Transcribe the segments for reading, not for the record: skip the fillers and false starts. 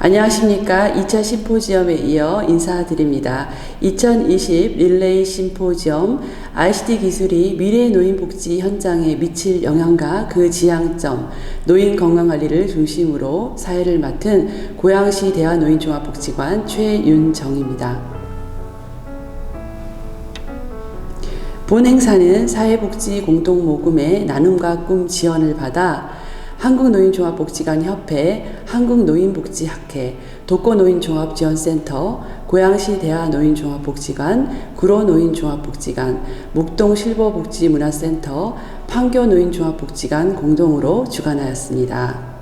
안녕하십니까. 2차 심포지엄에 이어 인사드립니다. 2020 릴레이 심포지엄 ICT 기술이 미래 노인복지 현장에 미칠 영향과 그 지향점, 노인 건강관리를 중심으로 사회를 맡은 고양시 대한노인종합복지관 최윤정입니다. 본 행사는 사회복지 공동모금의 나눔과 꿈 지원을 받아 한국노인종합복지관협회, 한국노인복지학회, 독거노인종합지원센터, 고양시 대한노인종합복지관, 구로노인종합복지관, 묵동실버복지문화센터, 판교노인종합복지관 공동으로 주관하였습니다.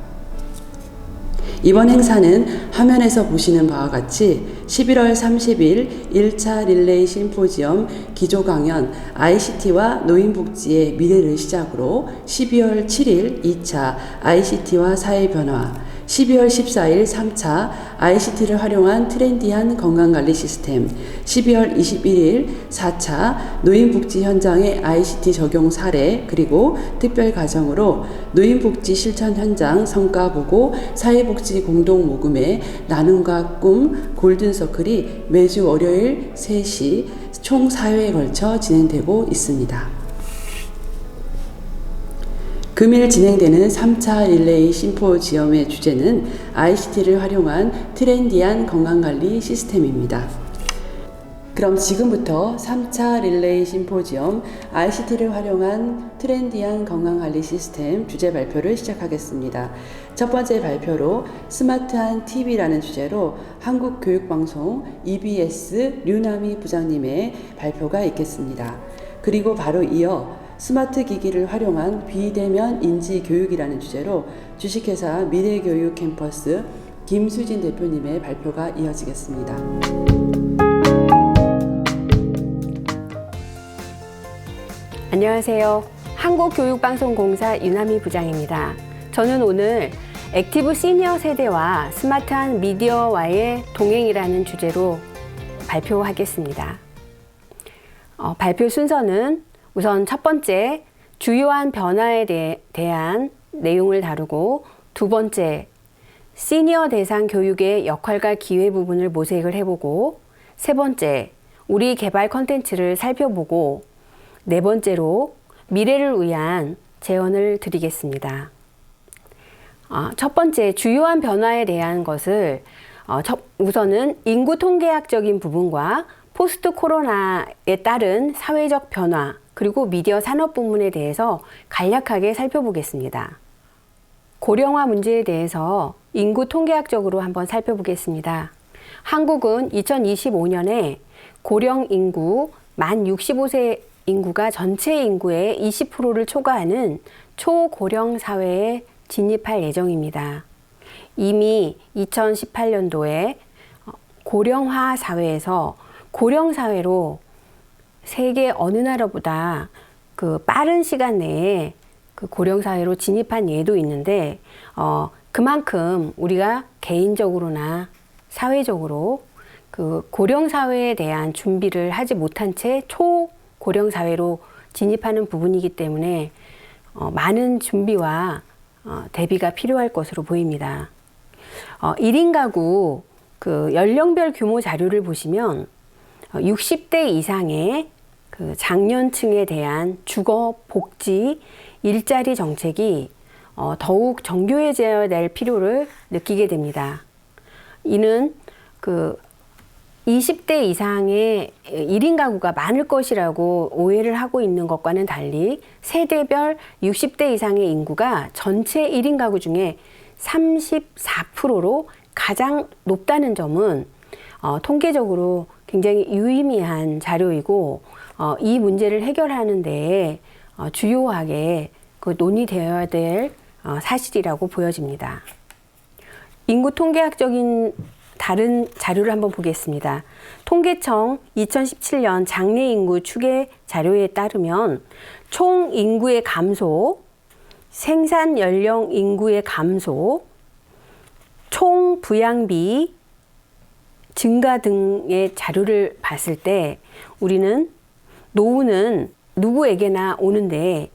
이번 행사는 화면에서 보시는 바와 같이 11월 30일 1차 릴레이 심포지엄 기조 강연 ICT와 노인복지의 미래를 시작으로 12월 7일 2차 ICT와 사회 변화, 12월 14일 3차 ICT를 활용한 트렌디한 건강관리 시스템, 12월 21일 4차 노인복지 현장의 ICT 적용 사례, 그리고 특별과정으로 노인복지 실천 현장 성과보고 사회복지 공동모금의 나눔과 꿈 골든서클이 매주 월요일 3시 총 4회에 걸쳐 진행되고 있습니다. 금일 진행되는 3차 릴레이 심포지엄의 주제는 ICT를 활용한 트렌디한 건강관리 시스템입니다. 그럼 지금부터 3차 릴레이 심포지엄 ICT를 활용한 트렌디한 건강관리 시스템 주제 발표를 시작하겠습니다. 첫 번째 발표로 스마트한 TV라는 주제로 한국교육방송 EBS 류남희 부장님의 발표가 있겠습니다. 그리고 바로 이어 스마트 기기를 활용한 비대면 인지 교육이라는 주제로 주식회사 미래교육 캠퍼스 김수진 대표님의 발표가 이어지겠습니다. 안녕하세요. 한국교육방송공사 유남희 부장입니다. 저는 오늘 액티브 시니어 세대와 스마트한 미디어와의 동행이라는 주제로 발표하겠습니다. 발표 순서는 우선 첫 번째, 주요한 변화에 대한 내용을 다루고, 두 번째, 시니어 대상 교육의 역할과 기회 부분을 모색을 해보고, 세 번째, 우리 개발 컨텐츠를 살펴보고, 네 번째로 미래를 위한 제언을 드리겠습니다. 첫 번째, 주요한 변화에 대한 것을 우선은 인구 통계학적인 부분과 포스트 코로나에 따른 사회적 변화, 그리고 미디어 산업 부문에 대해서 간략하게 살펴보겠습니다. 고령화 문제에 대해서 인구 통계학적으로 한번 살펴보겠습니다. 한국은 2025년에 고령 인구 만 65세 인구가 전체 인구의 20%를 초과하는 초고령 사회에 진입할 예정입니다. 이미 2018년도에 고령화 사회에서 고령 사회로 세계 어느 나라보다 빠른 시간 내에 고령 사회로 진입한 예도 있는데, 그만큼 우리가 개인적으로나 사회적으로 고령 사회에 대한 준비를 하지 못한 채 초고령 사회로 진입하는 부분이기 때문에 많은 준비와 대비가 필요할 것으로 보입니다. 1인 가구 연령별 규모 자료를 보시면 60대 이상의 장년층에 대한 주거, 복지, 일자리 정책이 더욱 정교해져야 될 필요를 느끼게 됩니다. 이는 20대 이상의 1인 가구가 많을 것이라고 오해를 하고 있는 것과는 달리 세대별 60대 이상의 인구가 전체 1인 가구 중에 34%로 가장 높다는 점은 통계적으로 굉장히 유의미한 자료이고, 이 문제를 해결하는 데에 주요하게 논의되어야 될 사실이라고 보여집니다. 인구 통계학적인 다른 자료를 한번 보겠습니다. 통계청 2017년 장래 인구 추계 자료에 따르면 총 인구의 감소, 생산 연령 인구의 감소, 총 부양비 증가 등의 자료를 봤을 때 우리는 노후는 누구에게나 오는데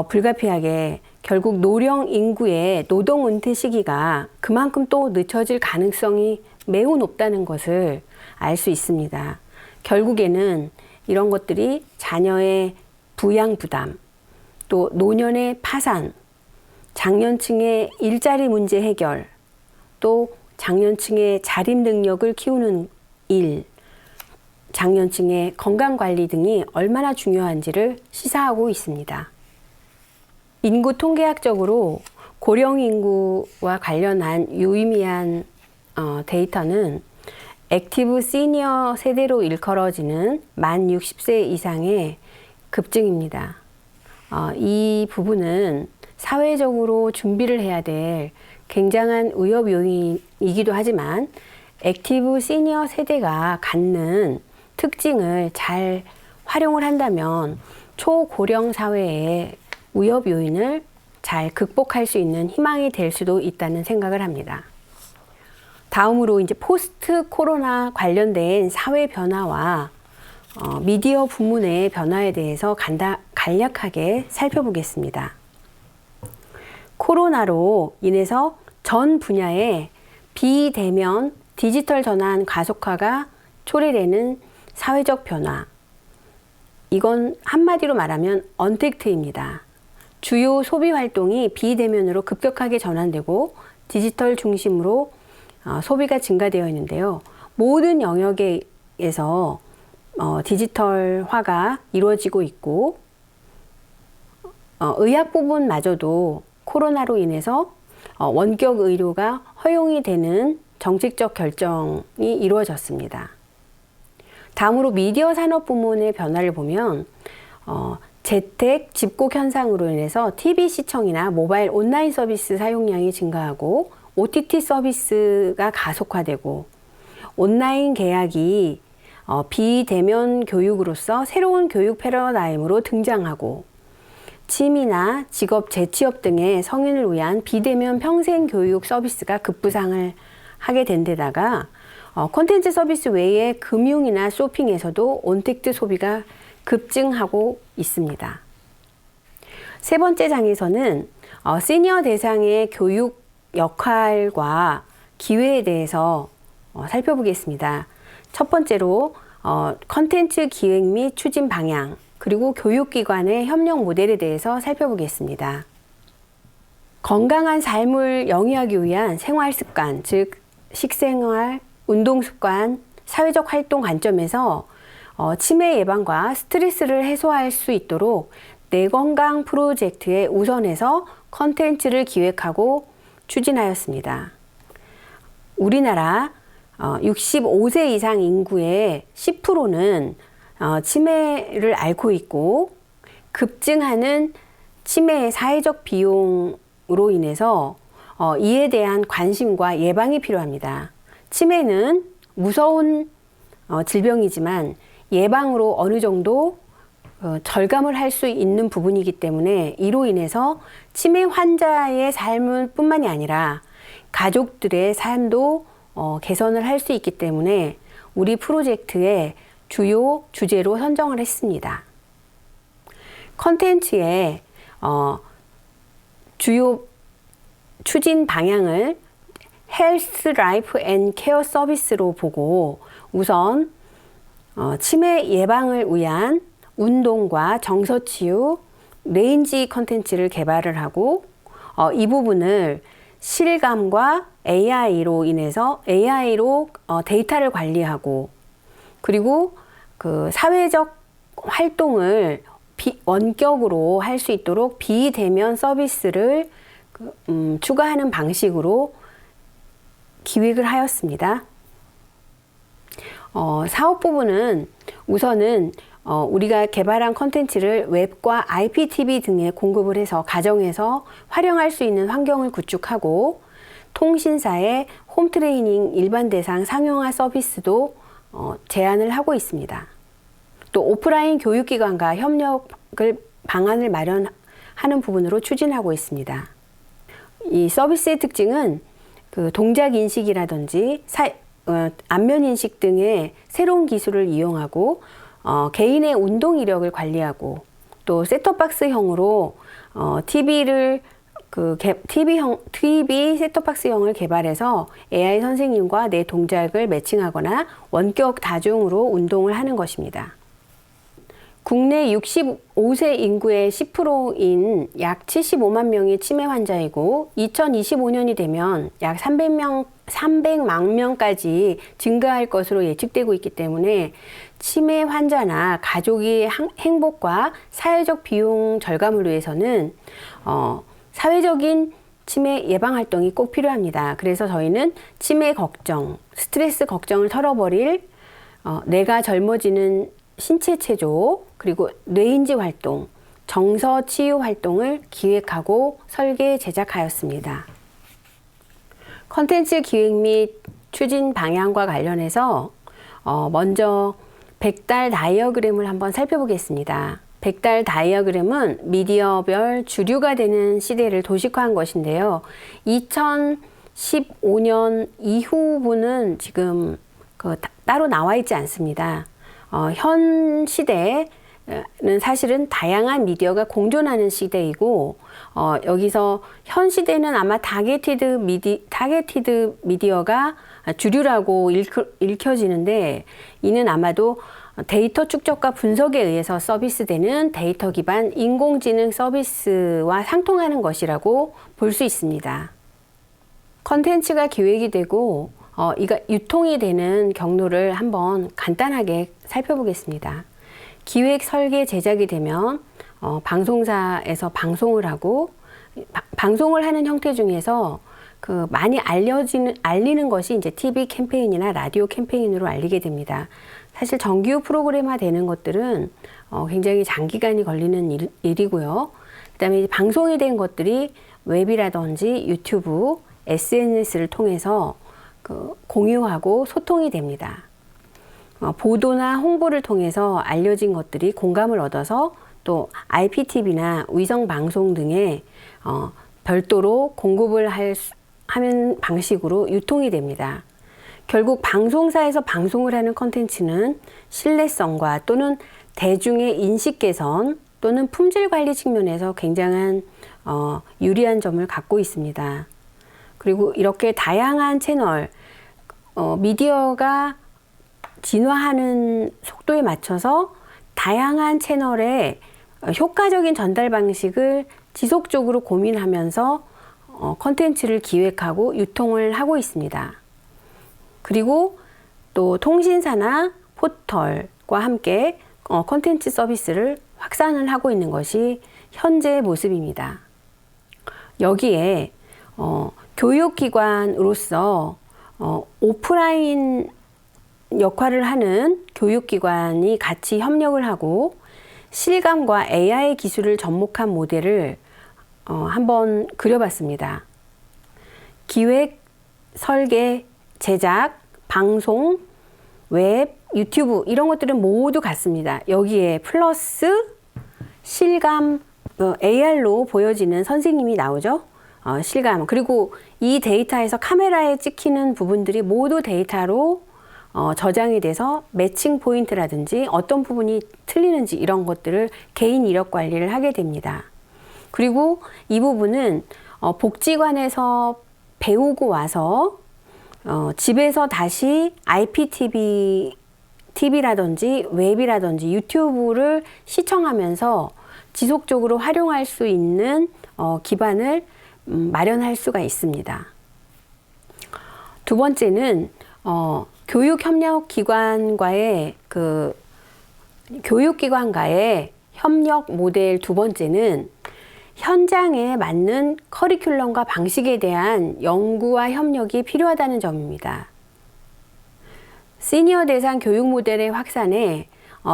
불가피하게 결국 노령 인구의 노동 은퇴 시기가 그만큼 또 늦춰질 가능성이 매우 높다는 것을 알 수 있습니다. 결국에는 이런 것들이 자녀의 부양 부담, 또 노년의 파산, 장년층의 일자리 문제 해결, 또 장년층의 자립 능력을 키우는 일, 장년층의 건강관리 등이 얼마나 중요한지를 시사하고 있습니다. 인구 통계학적으로 고령 인구와 관련한 유의미한 데이터는 액티브 시니어 세대로 일컬어지는 만 60세 이상의 급증입니다. 이 부분은 사회적으로 준비를 해야 될 굉장한 위협 요인이기도 하지만 액티브 시니어 세대가 갖는 특징을 잘 활용을 한다면 초고령 사회의 위협 요인을 잘 극복할 수 있는 희망이 될 수도 있다는 생각을 합니다. 다음으로 이제 포스트 코로나 관련된 사회 변화와 미디어 부문의 변화에 대해서 간략하게 살펴보겠습니다. 코로나로 인해서 전 분야의 비대면 디지털 전환 가속화가 초래되는 사회적 변화. 이건 한마디로 말하면 언택트입니다. 주요 소비 활동이 비대면으로 급격하게 전환되고 디지털 중심으로 소비가 증가되어 있는데요. 모든 영역에서 디지털화가 이루어지고 있고 의학 부분마저도 코로나로 인해서 원격 의료가 허용이 되는 정책적 결정이 이루어졌습니다. 다음으로 미디어 산업 부문의 변화를 보면 재택 집콕 현상으로 인해서 TV 시청이나 모바일 온라인 서비스 사용량이 증가하고 OTT 서비스가 가속화되고 온라인 계약이 비대면 교육으로서 새로운 교육 패러다임으로 등장하고 취미나 직업 재취업 등의 성인을 위한 비대면 평생 교육 서비스가 급부상을 하게 된 데다가 콘텐츠 서비스 외에 금융이나 쇼핑에서도 온택트 소비가 급증하고 있습니다. 세 번째 장에서는 시니어 대상의 교육 역할과 기회에 대해서 살펴보겠습니다. 첫 번째로 콘텐츠 기획 및 추진 방향, 그리고 교육기관의 협력 모델에 대해서 살펴보겠습니다. 건강한 삶을 영위하기 위한 생활 습관, 즉 식생활, 운동 습관, 사회적 활동 관점에서 치매 예방과 스트레스를 해소할 수 있도록 내 건강 프로젝트에 우선해서 컨텐츠를 기획하고 추진하였습니다. 우리나라 65세 이상 인구의 10%는 치매를 앓고 있고 급증하는 치매의 사회적 비용으로 인해서 이에 대한 관심과 예방이 필요합니다. 치매는 무서운 질병이지만 예방으로 어느 정도 절감을 할 수 있는 부분이기 때문에 이로 인해서 치매 환자의 삶은 뿐만이 아니라 가족들의 삶도 개선을 할 수 있기 때문에 우리 프로젝트의 주요 주제로 선정을 했습니다. 컨텐츠의 주요 추진 방향을 헬스, 라이프 앤 케어 서비스로 보고 우선 치매 예방을 위한 운동과 정서치유 레인지 컨텐츠를 개발을 하고 이 부분을 실감과 AI로 인해서 AI로 데이터를 관리하고 그리고 그 사회적 활동을 원격으로 할 수 있도록 비대면 서비스를 추가하는 방식으로 기획을 하였습니다. 사업 부분은 우선은 우리가 개발한 컨텐츠를 웹과 IPTV 등에 공급을 해서 가정에서 활용할 수 있는 환경을 구축하고 통신사의 홈트레이닝 일반 대상 상용화 서비스도 제안을 하고 있습니다. 또 오프라인 교육기관과 협력을 방안을 마련하는 부분으로 추진하고 있습니다. 이 서비스의 특징은 그 동작 인식이라든지 안면 인식 등의 새로운 기술을 이용하고 개인의 운동 이력을 관리하고 또 셋톱박스형으로 TV를 TV 셋톱박스형을 개발해서 AI 선생님과 내 동작을 매칭하거나 원격 다중으로 운동을 하는 것입니다. 국내 65세 인구의 10%인 약 75만 명이 치매 환자이고 2025년이 되면 약 300만 명까지 증가할 것으로 예측되고 있기 때문에 치매 환자나 가족의 행복과 사회적 비용 절감을 위해서는 사회적인 치매 예방 활동이 꼭 필요합니다. 그래서 저희는 치매 걱정, 스트레스 걱정을 털어버릴 뇌가 젊어지는 신체 체조, 그리고 뇌인지 활동, 정서 치유 활동을 기획하고 설계 제작하였습니다. 컨텐츠 기획 및 추진 방향과 관련해서 먼저 백달 다이어그램을 한번 살펴보겠습니다. 백달 다이어그램은 미디어별 주류가 되는 시대를 도식화한 것인데요. 2015년 이후부는 지금 따로 나와 있지 않습니다. 현 시대는 사실은 다양한 미디어가 공존하는 시대이고 여기서 현 시대는 아마 타겟티드 미디어가 주류라고 읽혀지는데 이는 아마도 데이터 축적과 분석에 의해서 서비스되는 데이터 기반 인공지능 서비스와 상통하는 것이라고 볼 수 있습니다. 컨텐츠가 기획이 되고 이가 유통이 되는 경로를 한번 간단하게 살펴보겠습니다. 기획, 설계, 제작이 되면 방송사에서 방송을 하고 방송을 하는 형태 중에서 많이 알리는 것이 이제 TV 캠페인이나 라디오 캠페인으로 알리게 됩니다. 사실 정규 프로그램화 되는 것들은 굉장히 장기간이 걸리는 일이고요. 그다음에 방송이 된 것들이 웹이라든지 유튜브, SNS를 통해서 공유하고 소통이 됩니다. 보도나 홍보를 통해서 알려진 것들이 공감을 얻어서 또 IPTV나 위성방송 등에 별도로 공급을 하는 방식으로 유통이 됩니다. 결국 방송사에서 방송을 하는 콘텐츠는 신뢰성과 또는 대중의 인식 개선 또는 품질 관리 측면에서 굉장한 유리한 점을 갖고 있습니다. 그리고 이렇게 다양한 채널, 미디어가 진화하는 속도에 맞춰서 다양한 채널의 효과적인 전달 방식을 지속적으로 고민하면서 컨텐츠를 기획하고 유통을 하고 있습니다. 그리고 또 통신사나 포털과 함께 컨텐츠 서비스를 확산을 하고 있는 것이 현재의 모습입니다. 여기에 교육기관으로서 오프라인 역할을 하는 교육기관이 같이 협력을 하고 실감과 AI 기술을 접목한 모델을 한번 그려봤습니다. 기획, 설계, 제작, 방송, 웹, 유튜브 이런 것들은 모두 같습니다. 여기에 플러스 실감, AR로 보여지는 선생님이 나오죠. 실감. 그리고 이 데이터에서 카메라에 찍히는 부분들이 모두 데이터로 저장이 돼서 매칭 포인트라든지 어떤 부분이 틀리는지 이런 것들을 개인 이력 관리를 하게 됩니다. 그리고 이 부분은 복지관에서 배우고 와서 집에서 다시 IPTV라든지 웹이라든지 유튜브를 시청하면서 지속적으로 활용할 수 있는 기반을 마련할 수가 있습니다. 두 번째는 교육기관과의 협력 모델 두 번째는 현장에 맞는 커리큘럼과 방식에 대한 연구와 협력이 필요하다는 점입니다. 시니어 대상 교육 모델의 확산에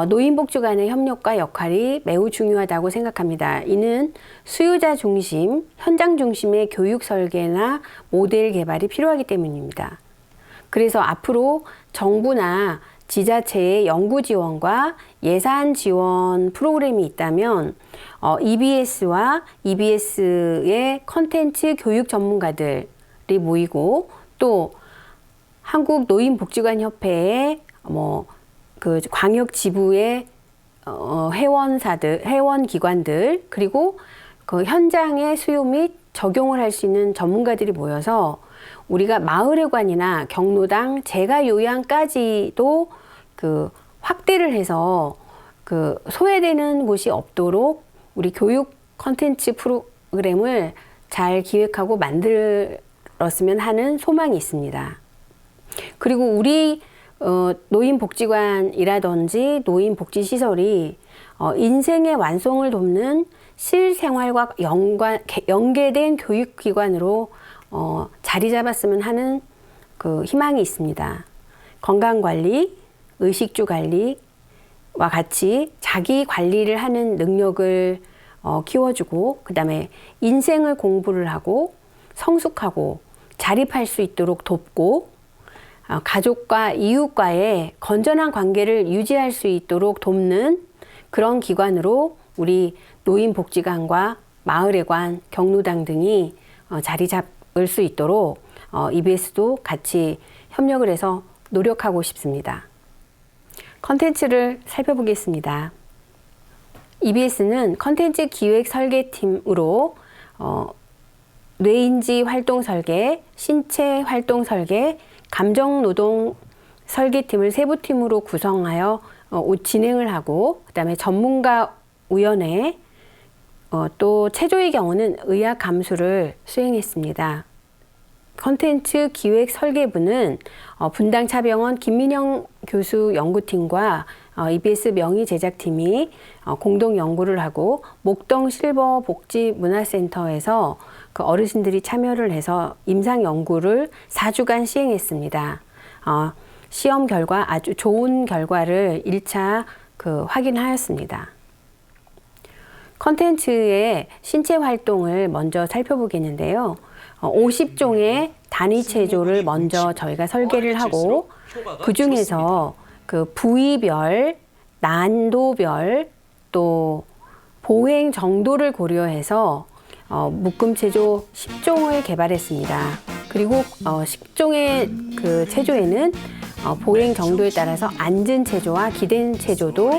노인복지 간의 협력과 역할이 매우 중요하다고 생각합니다. 이는 수요자 중심, 현장 중심의 교육 설계나 모델 개발이 필요하기 때문입니다. 그래서 앞으로 정부나 지자체의 연구 지원과 예산 지원 프로그램이 있다면 EBS와 EBS의 컨텐츠 교육 전문가들이 모이고 또 한국노인복지관협회의 광역 지부의 회원 기관들 그리고 그 현장의 수요 및 적용을 할 수 있는 전문가들이 모여서 우리가 마을회관이나 경로당 재가 요양까지도 그 확대를 해서 그 소외되는 곳이 없도록 우리 교육 콘텐츠 프로그램을 잘 기획하고 만들었으면 하는 소망이 있습니다. 그리고 우리 노인복지관이라든지 노인복지시설이 인생의 완성을 돕는 실생활과 연계된 교육기관으로 자리 잡았으면 하는 그 희망이 있습니다. 건강관리, 의식주 관리와 같이 자기 관리를 하는 능력을 키워주고, 그 다음에 인생을 공부를 하고 성숙하고 자립할 수 있도록 돕고, 가족과 이웃과의 건전한 관계를 유지할 수 있도록 돕는 그런 기관으로 우리 노인복지관과 마을회관, 경로당 등이 자리 잡을 수 있도록 EBS도 같이 협력을 해서 노력하고 싶습니다. 컨텐츠를 살펴보겠습니다. EBS는 컨텐츠 기획 설계팀으로 뇌인지 활동 설계, 신체 활동 설계, 감정 노동 설계팀을 세부팀으로 구성하여 진행을 하고, 그 다음에 전문가 위원회, 또 체조의 경우는 의학 감수를 수행했습니다. 컨텐츠 기획 설계부는 분당차병원 김민영 교수 연구팀과 EBS 명의 제작팀이 공동 연구를 하고, 목동 실버 복지 문화센터에서 그 어르신들이 참여를 해서 임상 연구를 4주간 시행했습니다. 시험 결과 아주 좋은 결과를 1차 확인하였습니다. 컨텐츠의 신체 활동을 먼저 살펴보겠는데요. 50종의 단위 체조를 먼저 저희가 설계를 하고, 그 중에서 그 부위별, 난도별, 또 보행 정도를 고려해서 묶음 체조 10종을 개발했습니다. 그리고 10종의 그 체조에는 보행 정도에 따라서 앉은 체조와 기댄 체조도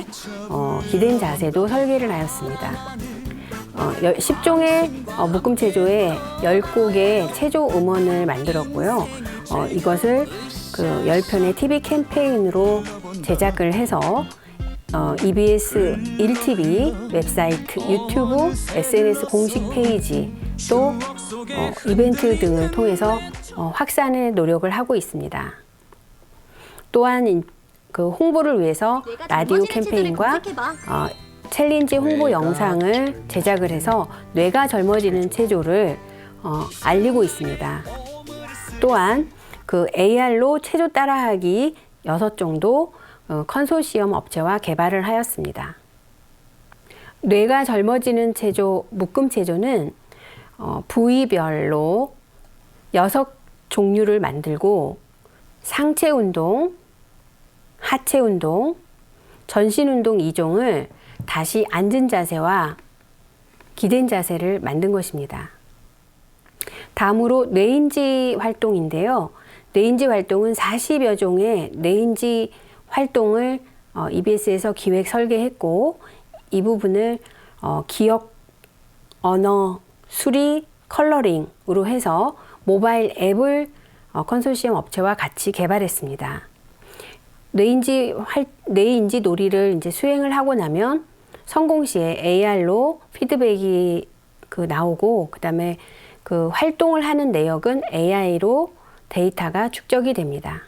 기댄 자세도 설계를 하였습니다. 10종의 묶음 체조에 10곡의 체조 음원을 만들었고요. 이것을 그 10편의 TV 캠페인으로 제작을 해서 EBS 1TV 웹사이트, 유튜브, SNS 공식 페이지, 또 이벤트 등을 통해서 확산의 노력을 하고 있습니다. 또한 그 홍보를 위해서 라디오 캠페인과 챌린지 홍보 영상을 제작을 해서 뇌가 젊어지는 체조를 알리고 있습니다. 또한 그 AR로 체조 따라하기 6종도 컨소시엄 업체와 개발을 하였습니다. 뇌가 젊어지는 체조, 묶음 체조는 부위별로 6종류를 만들고, 상체 운동, 하체 운동, 전신 운동 2종을 다시 앉은 자세와 기댄 자세를 만든 것입니다. 다음으로 뇌인지 활동인데요. 뇌인지 활동은 40여 종의 뇌인지 활동을 EBS에서 기획 설계했고, 이 부분을 기억, 언어, 수리, 컬러링으로 해서 모바일 앱을 컨소시엄 업체와 같이 개발했습니다. 뇌인지 놀이를 이제 수행을 하고 나면 성공 시에 AR로 피드백이 나오고, 그 다음에 그 활동을 하는 내역은 AI로 데이터가 축적이 됩니다.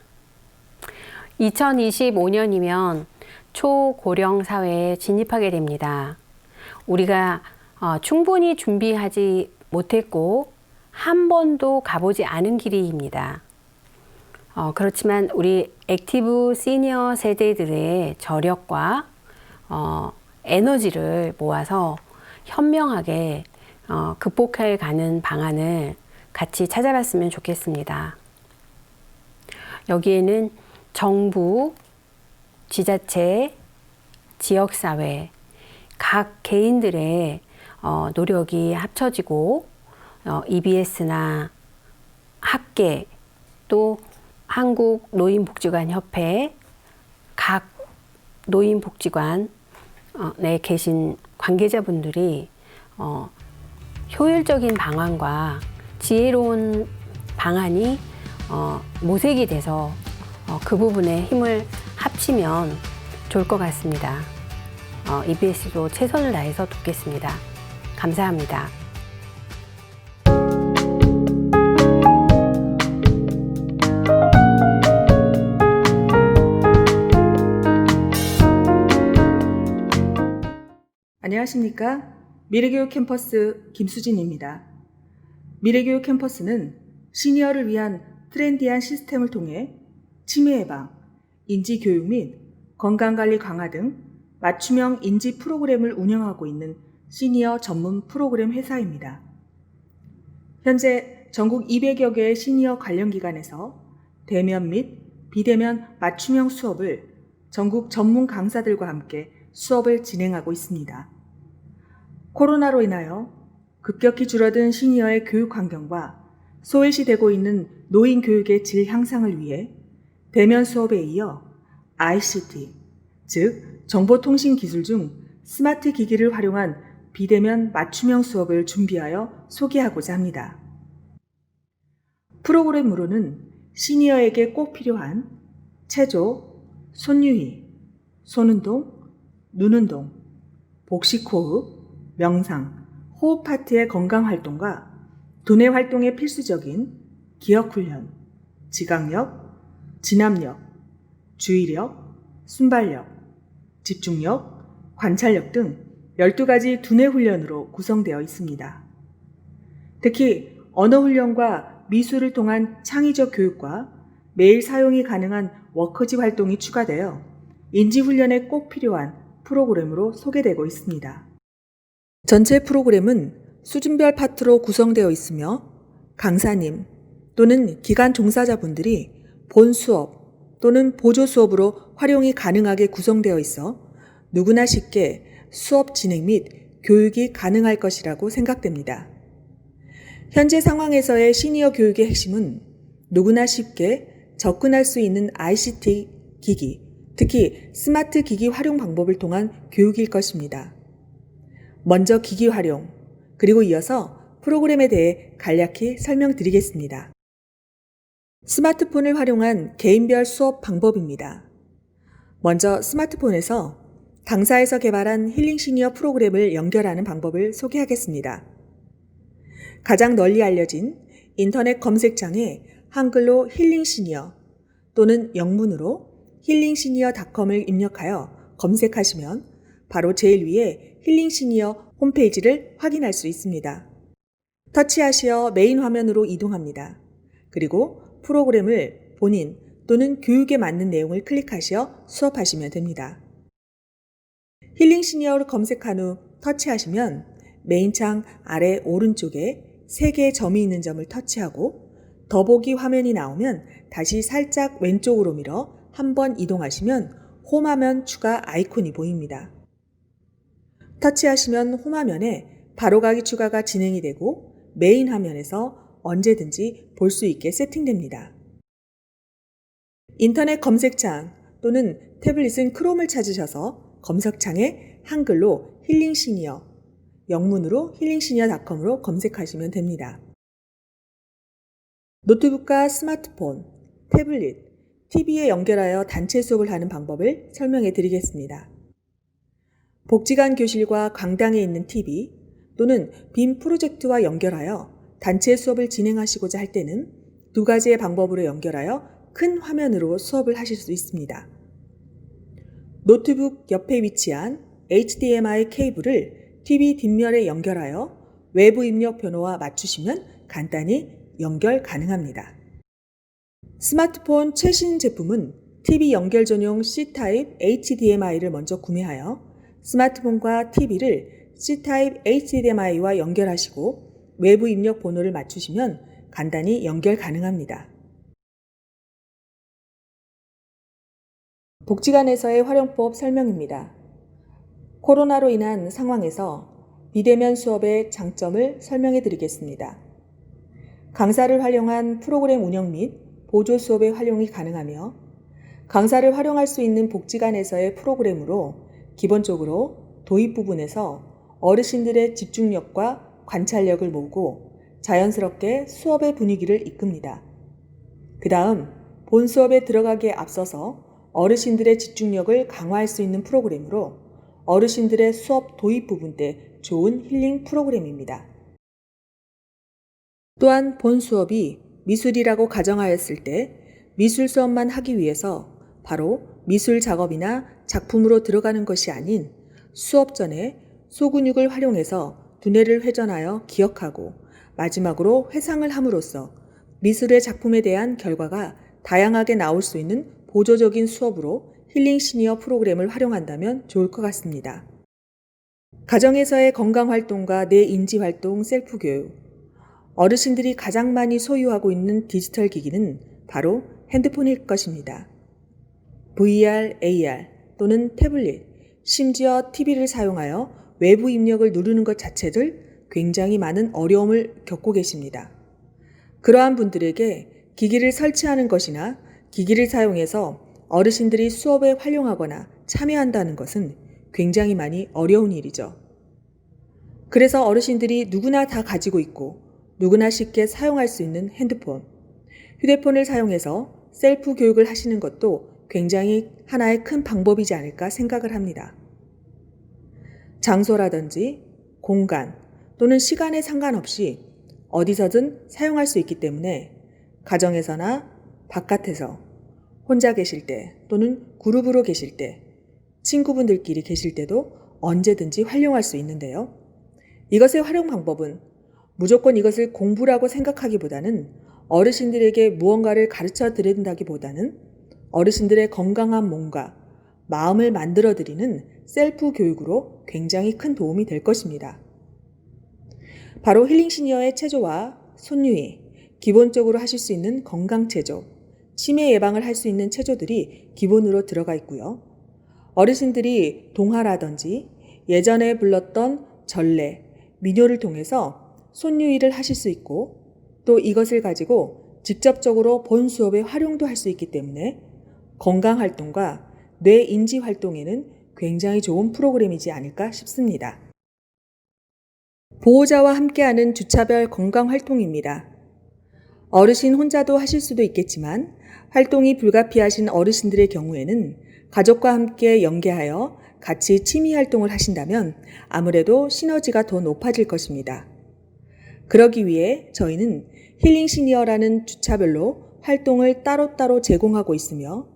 2025년이면 초고령 사회에 진입하게 됩니다. 우리가 충분히 준비하지 못했고 한 번도 가보지 않은 길입니다. 그렇지만 우리 액티브 시니어 세대들의 저력과 에너지를 모아서 현명하게 극복해 가는 방안을 같이 찾아봤으면 좋겠습니다. 여기에는 정부, 지자체, 지역사회, 각 개인들의 노력이 합쳐지고 EBS나 학계, 또 한국노인복지관협회, 각 노인복지관에 계신 관계자분들이 효율적인 방안과 지혜로운 방안이 모색이 돼서 그 부분에 힘을 합치면 좋을 것 같습니다. EBS도 최선을 다해서 돕겠습니다. 감사합니다. 안녕하십니까? 미래교육 캠퍼스 김수진입니다. 미래교육 캠퍼스는 시니어를 위한 트렌디한 시스템을 통해 치매 예방, 인지 교육 및 건강관리 강화 등 맞춤형 인지 프로그램을 운영하고 있는 시니어 전문 프로그램 회사입니다. 현재 전국 200여 개의 시니어 관련 기관에서 대면 및 비대면 맞춤형 수업을 전국 전문 강사들과 함께 수업을 진행하고 있습니다. 코로나로 인하여 급격히 줄어든 시니어의 교육 환경과 소외시되고 있는 노인 교육의 질 향상을 위해 대면 수업에 이어 ICT, 즉 정보통신기술 중 스마트 기기를 활용한 비대면 맞춤형 수업을 준비하여 소개하고자 합니다. 프로그램으로는 시니어에게 꼭 필요한 체조, 손유희, 손운동, 눈운동, 복식호흡, 명상, 호흡 파트의 건강활동과 두뇌 활동에 필수적인 기억훈련, 지각력, 진압력, 주의력, 순발력, 집중력, 관찰력 등 12가지 두뇌 훈련으로 구성되어 있습니다. 특히 언어 훈련과 미술을 통한 창의적 교육과 매일 사용이 가능한 워커지 활동이 추가되어 인지 훈련에 꼭 필요한 프로그램으로 소개되고 있습니다. 전체 프로그램은 수준별 파트로 구성되어 있으며 강사님 또는 기관 종사자분들이 본 수업 또는 보조 수업으로 활용이 가능하게 구성되어 있어 누구나 쉽게 수업 진행 및 교육이 가능할 것이라고 생각됩니다. 현재 상황에서의 시니어 교육의 핵심은 누구나 쉽게 접근할 수 있는 ICT 기기, 특히 스마트 기기 활용 방법을 통한 교육일 것입니다. 먼저 기기 활용, 그리고 이어서 프로그램에 대해 간략히 설명드리겠습니다. 스마트폰을 활용한 개인별 수업 방법입니다. 먼저 스마트폰에서 강사에서 개발한 힐링 시니어 프로그램을 연결하는 방법을 소개하겠습니다. 가장 널리 알려진 인터넷 검색창에 한글로 힐링 시니어 또는 영문으로 힐링시니어닷컴을 입력하여 검색하시면 바로 제일 위에 힐링 시니어 홈페이지를 확인할 수 있습니다. 터치하시어 메인 화면으로 이동합니다. 그리고 프로그램을 본인 또는 교육에 맞는 내용을 클릭하시어 수업하시면 됩니다. 힐링 시니어를 검색한 후 터치하시면 메인창 아래 오른쪽에 3개의 점이 있는 점을 터치하고 더보기 화면이 나오면 다시 살짝 왼쪽으로 밀어 한번 이동하시면 홈화면 추가 아이콘이 보입니다. 터치하시면 홈화면에 바로가기 추가가 진행이 되고 메인 화면에서 언제든지 볼 수 있게 세팅됩니다. 인터넷 검색창 또는 태블릿은 크롬을 찾으셔서 검색창에 한글로 힐링 시니어, 영문으로 힐링시니어닷컴으로 검색하시면 됩니다. 노트북과 스마트폰, 태블릿, TV에 연결하여 단체 수업을 하는 방법을 설명해 드리겠습니다. 복지관 교실과 강당에 있는 TV 또는 빔 프로젝트와 연결하여 단체 수업을 진행하시고자 할 때는 2가지의 방법으로 연결하여 큰 화면으로 수업을 하실 수 있습니다. 노트북 옆에 위치한 HDMI 케이블을 TV 뒷면에 연결하여 외부 입력 번호와 맞추시면 간단히 연결 가능합니다. 스마트폰 최신 제품은 TV 연결 전용 C타입 HDMI를 먼저 구매하여 스마트폰과 TV를 C타입 HDMI와 연결하시고 외부 입력 번호를 맞추시면 간단히 연결 가능합니다. 복지관에서의 활용법 설명입니다. 코로나로 인한 상황에서 비대면 수업의 장점을 설명해 드리겠습니다. 강사를 활용한 프로그램 운영 및 보조 수업의 활용이 가능하며 강사를 활용할 수 있는 복지관에서의 프로그램으로 기본적으로 도입 부분에서 어르신들의 집중력과 관찰력을 모으고 자연스럽게 수업의 분위기를 이끕니다. 그 다음 본 수업에 들어가기에 앞서서 어르신들의 집중력을 강화할 수 있는 프로그램으로 어르신들의 수업 도입 부분 때 좋은 힐링 프로그램입니다. 또한 본 수업이 미술이라고 가정하였을 때 미술 수업만 하기 위해서 바로 미술 작업이나 작품으로 들어가는 것이 아닌 수업 전에 소근육을 활용해서 두뇌를 회전하여 기억하고 마지막으로 회상을 함으로써 미술의 작품에 대한 결과가 다양하게 나올 수 있는 보조적인 수업으로 힐링 시니어 프로그램을 활용한다면 좋을 것 같습니다. 가정에서의 건강활동과 뇌 인지활동 셀프 교육. 어르신들이 가장 많이 소유하고 있는 디지털 기기는 바로 핸드폰일 것입니다. VR, AR 또는 태블릿, 심지어 TV를 사용하여 외부 입력을 누르는 것 자체를 굉장히 많은 어려움을 겪고 계십니다. 그러한 분들에게 기기를 설치하는 것이나 기기를 사용해서 어르신들이 수업에 활용하거나 참여한다는 것은 굉장히 많이 어려운 일이죠. 그래서 어르신들이 누구나 다 가지고 있고 누구나 쉽게 사용할 수 있는 핸드폰, 휴대폰을 사용해서 셀프 교육을 하시는 것도 굉장히 하나의 큰 방법이지 않을까 생각을 합니다. 장소라든지 공간 또는 시간에 상관없이 어디서든 사용할 수 있기 때문에 가정에서나 바깥에서 혼자 계실 때 또는 그룹으로 계실 때 친구분들끼리 계실 때도 언제든지 활용할 수 있는데요. 이것의 활용 방법은 무조건 이것을 공부라고 생각하기보다는 어르신들에게 무언가를 가르쳐 드린다기보다는 어르신들의 건강한 몸과 마음을 만들어 드리는 셀프 교육으로 굉장히 큰 도움이 될 것입니다. 바로 힐링 시니어의 체조와 손유희, 기본적으로 하실 수 있는 건강 체조, 치매 예방을 할 수 있는 체조들이 기본으로 들어가 있고요. 어르신들이 동화라든지 예전에 불렀던 전래, 민요를 통해서 손유희를 하실 수 있고 또 이것을 가지고 직접적으로 본 수업에 활용도 할 수 있기 때문에 건강활동과 뇌 인지 활동에는 굉장히 좋은 프로그램이지 않을까 싶습니다. 보호자와 함께하는 주차별 건강활동입니다. 어르신 혼자도 하실 수도 있겠지만 활동이 불가피하신 어르신들의 경우에는 가족과 함께 연계하여 같이 취미활동을 하신다면 아무래도 시너지가 더 높아질 것입니다. 그러기 위해 저희는 힐링 시니어라는 주차별로 활동을 따로따로 제공하고 있으며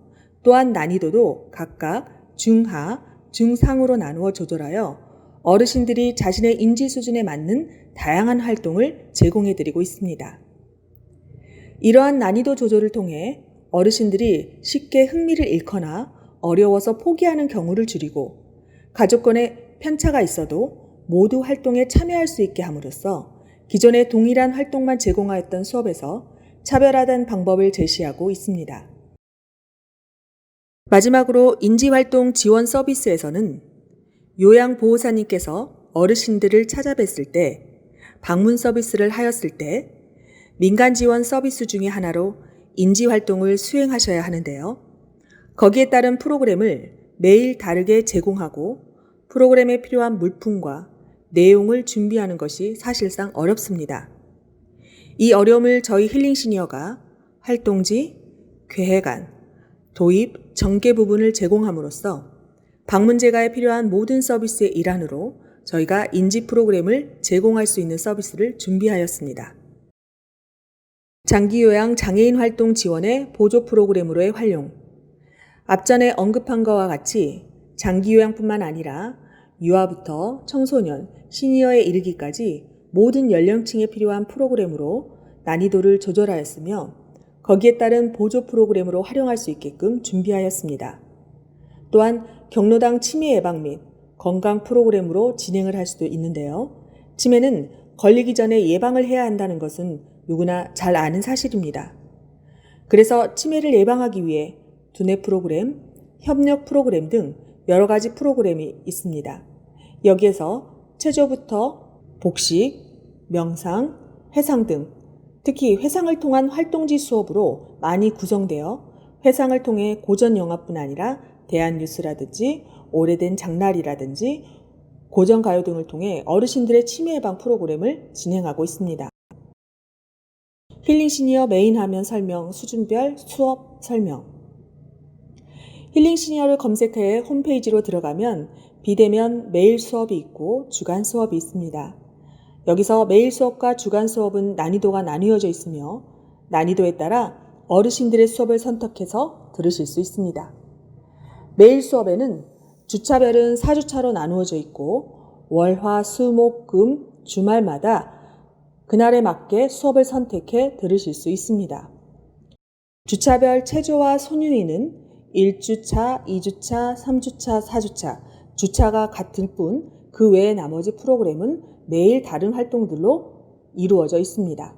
또한 난이도도 각각 중하, 중상으로 나누어 조절하여 어르신들이 자신의 인지 수준에 맞는 다양한 활동을 제공해드리고 있습니다. 이러한 난이도 조절을 통해 어르신들이 쉽게 흥미를 잃거나 어려워서 포기하는 경우를 줄이고 가족 간의 편차가 있어도 모두 활동에 참여할 수 있게 함으로써 기존의 동일한 활동만 제공하였던 수업에서 차별화된 방법을 제시하고 있습니다. 마지막으로 인지활동 지원 서비스에서는 요양보호사님께서 어르신들을 찾아뵀을 때 방문 서비스를 하였을 때 민간 지원 서비스 중에 하나로 인지활동을 수행하셔야 하는데요. 거기에 따른 프로그램을 매일 다르게 제공하고 프로그램에 필요한 물품과 내용을 준비하는 것이 사실상 어렵습니다. 이 어려움을 저희 힐링 시니어가 활동지, 계획안, 도입, 전개 부분을 제공함으로써 방문제가에 필요한 모든 서비스의 일환으로 저희가 인지 프로그램을 제공할 수 있는 서비스를 준비하였습니다. 장기요양 장애인 활동 지원의 보조 프로그램으로의 활용. 앞전에 언급한 것과 같이 장기요양뿐만 아니라 유아부터 청소년, 시니어에 이르기까지 모든 연령층에 필요한 프로그램으로 난이도를 조절하였으며 거기에 따른 보조 프로그램으로 활용할 수 있게끔 준비하였습니다. 또한 경로당 치매 예방 및 건강 프로그램으로 진행을 할 수도 있는데요. 치매는 걸리기 전에 예방을 해야 한다는 것은 누구나 잘 아는 사실입니다. 그래서 치매를 예방하기 위해 두뇌 프로그램, 협력 프로그램 등 여러 가지 프로그램이 있습니다. 여기에서 체조부터 복식, 명상, 회상 등 특히 회상을 통한 활동지 수업으로 많이 구성되어 회상을 통해 고전 영화뿐 아니라 대한뉴스라든지 오래된 장날이라든지 고전가요 등을 통해 어르신들의 치매 예방 프로그램을 진행하고 있습니다. 힐링 시니어 메인 화면 설명, 수준별 수업 설명. 힐링 시니어를 검색해 홈페이지로 들어가면 비대면 매일 수업이 있고 주간 수업이 있습니다. 여기서 매일 수업과 주간 수업은 난이도가 나뉘어져 있으며 난이도에 따라 어르신들의 수업을 선택해서 들으실 수 있습니다. 매일 수업에는 주차별은 4주차로 나누어져 있고 월, 화, 수, 목, 금, 주말마다 그날에 맞게 수업을 선택해 들으실 수 있습니다. 주차별 체조와 손유희는 1주차, 2주차, 3주차, 4주차, 주차가 같을 뿐 그 외의 나머지 프로그램은 매일 다른 활동들로 이루어져 있습니다.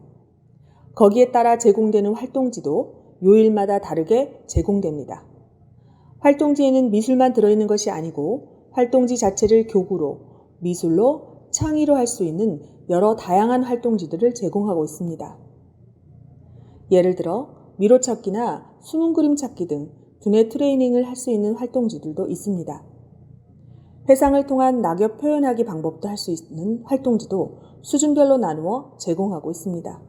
거기에 따라 제공되는 활동지도 요일마다 다르게 제공됩니다. 활동지에는 미술만 들어있는 것이 아니고 활동지 자체를 교구로, 미술로, 창의로 할 수 있는 여러 다양한 활동지들을 제공하고 있습니다. 예를 들어 미로찾기나 숨은 그림 찾기 등 두뇌 트레이닝을 할 수 있는 활동지들도 있습니다. 회상을 통한 낙엽 표현하기 방법도 할 수 있는 활동지도 수준별로 나누어 제공하고 있습니다.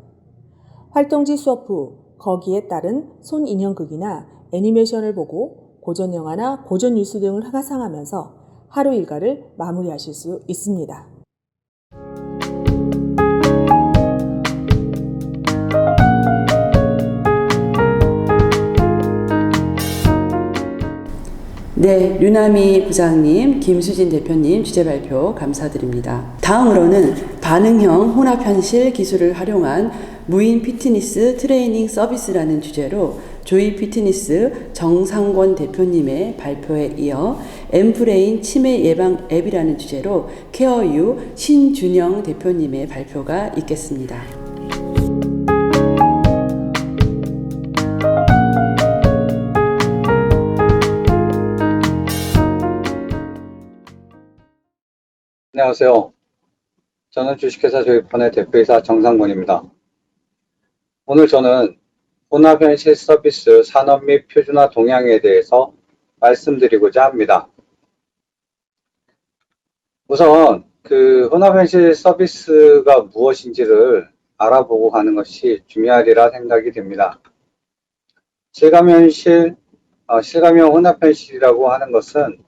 활동지 수업 후 거기에 따른 손인형극이나 애니메이션을 보고 고전 영화나 고전 뉴스 등을 화상하면서 하루 일과를 마무리하실 수 있습니다. 네, 류남희 부장님, 김수진 대표님 주제 발표 감사드립니다. 다음으로는 반응형 혼합현실 기술을 활용한 무인 피트니스 트레이닝 서비스라는 주제로 조이 피트니스 정상권 대표님의 발표에 이어 엠브레인 치매 예방 앱이라는 주제로 케어유 신준영 대표님의 발표가 있겠습니다. 안녕하세요. 저는 주식회사 조이펀의 대표이사 정상권입니다. 오늘 저는 혼합현실 서비스 산업 및 표준화 동향에 대해서 말씀드리고자 합니다. 우선 혼합현실 서비스가 무엇인지를 알아보고 가는 것이 중요하리라 생각이 됩니다. 실감형 혼합현실이라고 하는 것은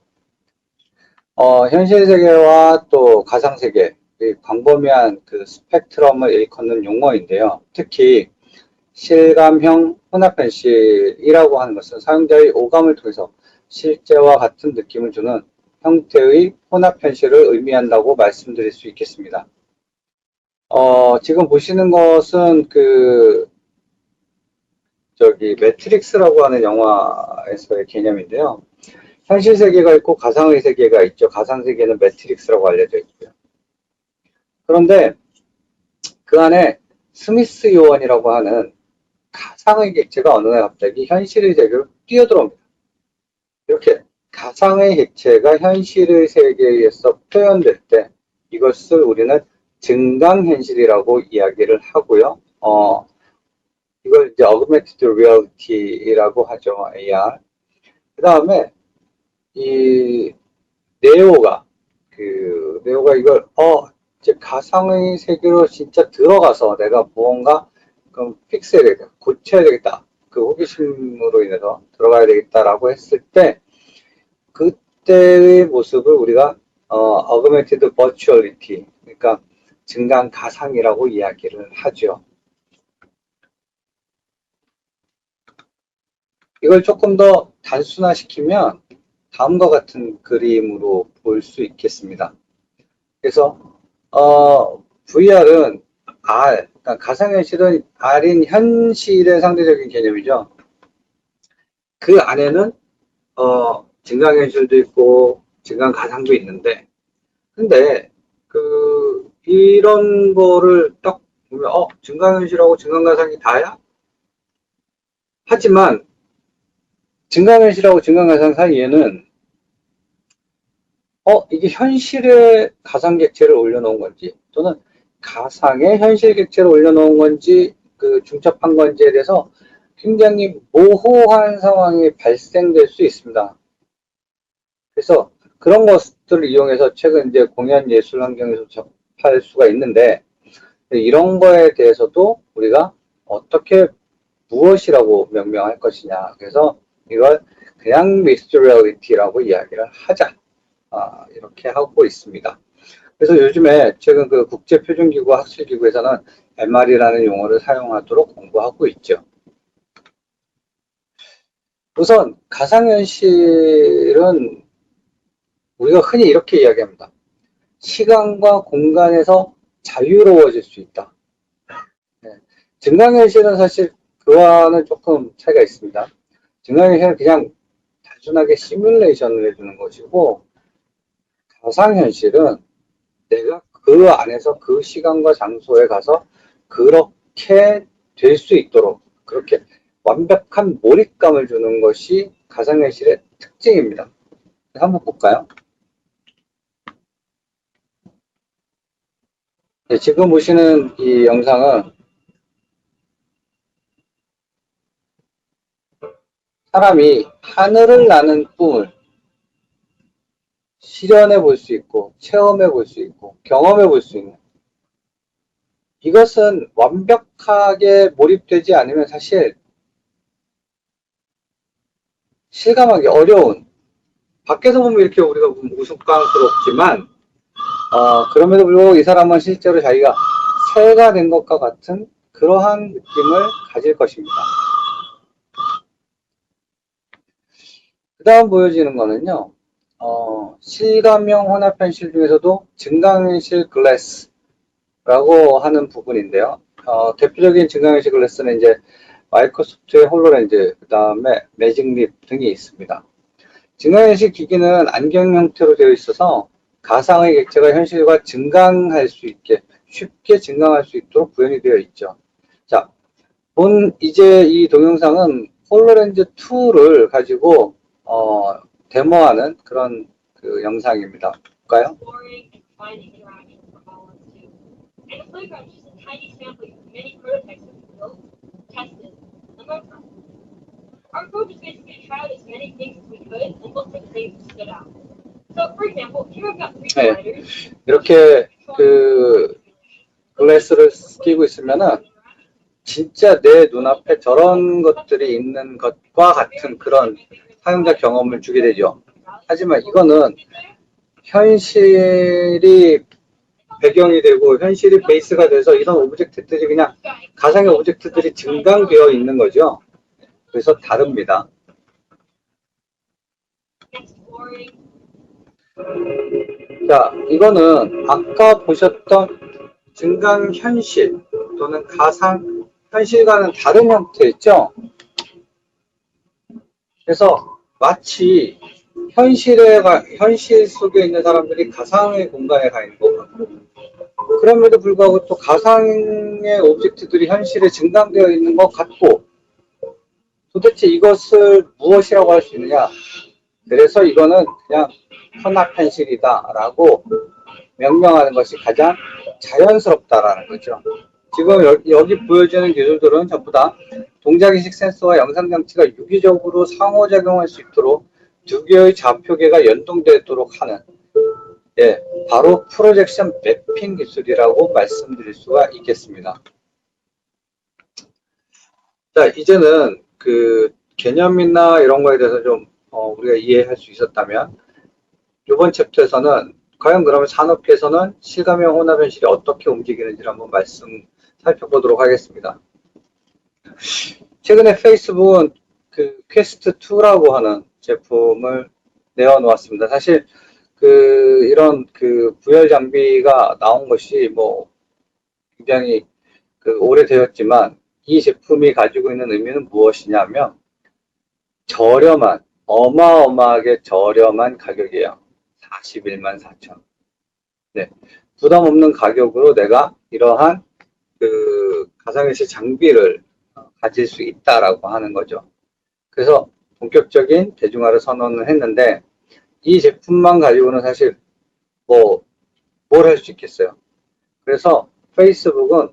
현실 세계와 또 가상 세계, 광범위한 스펙트럼을 일컫는 용어인데요. 특히 실감형 혼합현실이라고 하는 것은 사용자의 오감을 통해서 실제와 같은 느낌을 주는 형태의 혼합현실을 의미한다고 말씀드릴 수 있겠습니다. 지금 보시는 것은 매트릭스라고 하는 영화에서의 개념인데요. 현실 세계가 있고 가상의 세계가 있죠. 가상 세계는 매트릭스라고 알려져 있고요. 그런데 그 안에 스미스 요원이라고 하는 가상의 객체가 어느 날 갑자기 현실의 세계로 뛰어들어옵니다. 이렇게 가상의 객체가 현실의 세계에서 표현될 때 이것을 우리는 증강현실이라고 이야기를 하고요. 이걸 이제 Augmented Reality라고 하죠. AR. 그 다음에 이 네오가 이걸 이제 가상의 세계로 진짜 들어가서 내가 무언가 픽스해야 되겠다, 고쳐야 되겠다, 호기심으로 인해서 들어가야 되겠다라고 했을 때 그때의 모습을 우리가 Augmented Virtuality, 그러니까 증강 가상이라고 이야기를 하죠. 이걸 조금 더 단순화시키면 다음과 같은 그림으로 볼 수 있겠습니다. 그래서 VR은 그러니까 가상현실은 R인 현실의 상대적인 개념이죠. 그 안에는 증강현실도 있고 증강가상도 있는데, 근데 이런 거를 딱 보면 증강현실하고 증강가상이 다야? 하지만 증강현실하고 증강가상 사이에는 이게 현실의 가상 객체를 올려놓은 건지 또는 가상의 현실 객체를 올려놓은 건지 중첩한 건지에 대해서 굉장히 모호한 상황이 발생될 수 있습니다. 그래서 그런 것들을 이용해서 최근 이제 공연 예술 환경에서 접할 수가 있는데, 이런 거에 대해서도 우리가 어떻게 무엇이라고 명명할 것이냐. 그래서 이걸 그냥 믹스드 리얼리티라고 이야기를 하자. 이렇게 하고 있습니다. 그래서 요즘에 최근 그 국제표준기구 학술기구에서는 MR이라는 용어를 사용하도록 공부하고 있죠. 우선 가상현실은 우리가 흔히 이렇게 이야기합니다. 시간과 공간에서 자유로워질 수 있다. 네. 증강현실은 사실 그와는 조금 차이가 있습니다. 증강현실은 그냥 단순하게 시뮬레이션을 해주는 것이고, 가상현실은 내가 그 안에서 그 시간과 장소에 가서 그렇게 될 수 있도록 그렇게 완벽한 몰입감을 주는 것이 가상현실의 특징입니다. 한번 볼까요? 네, 지금 보시는 이 영상은 사람이 하늘을 나는 꿈을 실현해 볼 수 있고, 체험해 볼 수 있고, 경험해 볼 수 있는, 이것은 완벽하게 몰입되지 않으면 사실 실감하기 어려운, 밖에서 보면 이렇게 우리가 우스꽝스럽지만 그럼에도 불구하고 이 사람은 실제로 자기가 새가 된 것과 같은 그러한 느낌을 가질 것입니다. 그 다음 보여지는 거는요, 실감형 혼합현실 중에서도 증강현실 글래스라고 하는 부분인데요. 대표적인 증강현실 글래스는 이제 마이크로소프트의 홀로렌즈, 그 다음에 매직립 등이 있습니다. 증강현실 기기는 안경 형태로 되어 있어서 가상의 객체가 현실과 증강할 수 있게, 쉽게 증강할 수 있도록 구현이 되어 있죠. 자, 이제 이 동영상은 홀로렌즈 2를 가지고 데모하는 그런 그 영상입니다. 볼까요? Our approach is basically to try out as many things as we could and look for the things that stood out. So, for example, here I've got 3 sliders. 이렇게 그 글래스를 끼고 있으면은 진짜 내 눈앞에 저런 것들이 있는 것과 같은 그런 사용자 경험을 주게 되죠. 하지만 이거는 현실이 배경이 되고 현실이 베이스가 돼서 이런 오브젝트들이 그냥 가상의 오브젝트들이 증강되어 있는 거죠. 그래서 다릅니다. 자, 이거는 아까 보셨던 증강현실 또는 가상현실과는 다른 형태였죠. 그래서 마치 현실 속에 있는 사람들이 가상의 공간에 가 있는 것 같고, 그럼에도 불구하고 또 가상의 오브젝트들이 현실에 증강되어 있는 것 같고, 도대체 이것을 무엇이라고 할 수 있느냐? 그래서 이거는 그냥 혼합현실이다 라고 명명하는 것이 가장 자연스럽다라는 거죠. 지금 여기 보여지는 기술들은 전부 다 동작인식 센서와 영상장치가 유기적으로 상호작용할 수 있도록 두 개의 좌표계가 연동되도록 하는, 바로 프로젝션 매핑 기술이라고 말씀드릴 수가 있겠습니다. 자, 이제는 그 개념이나 이런 거에 대해서 좀 우리가 이해할 수 있었다면, 이번 챕터에서는 과연 그러면 산업계에서는 실감형 혼합현실이 어떻게 움직이는지를 한번 살펴보도록 하겠습니다. 최근에 페이스북은 그 퀘스트 2라고 하는 제품을 내어놓았습니다. 사실 이런 VR 장비가 나온 것이 굉장히 오래되었지만, 이 제품이 가지고 있는 의미는 무엇이냐면 저렴한, 어마어마하게 저렴한 가격이에요. 41만 4천. 네, 부담 없는 가격으로 내가 이러한 가상현실 장비를 가질 수 있다라고 하는 거죠. 그래서 본격적인 대중화를 선언을 했는데, 이 제품만 가지고는 사실 뭘 할 수 있겠어요. 그래서 페이스북은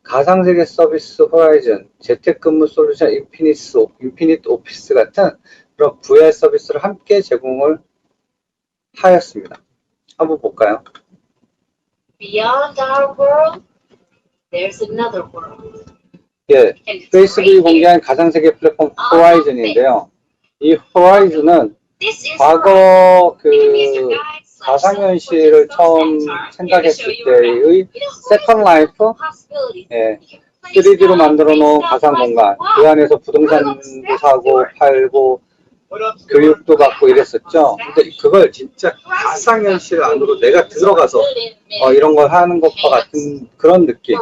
가상세계 서비스 호라이즌, 재택근무 솔루션 인피니트 오피스 같은 그런 VR 서비스를 함께 제공을 하였습니다. 한번 볼까요? Beyond our world, there's another world. 예, 페이스북이 공개한 가상세계 플랫폼 호라이즌인데요. 이 호라이즌은 This is 과거 그 You can be your guide slash 가상현실을 처음 생각했을 때의 세컨 라이프, possibilities. 예, 3D로 만들어 놓은 가상 공간, 그 안에서 부동산도 사고 팔고 교육도 받고 이랬었죠. 근데 그걸 진짜 가상현실 안으로 내가 들어가서 이런 걸 하는 것과 같은 그런 느낌,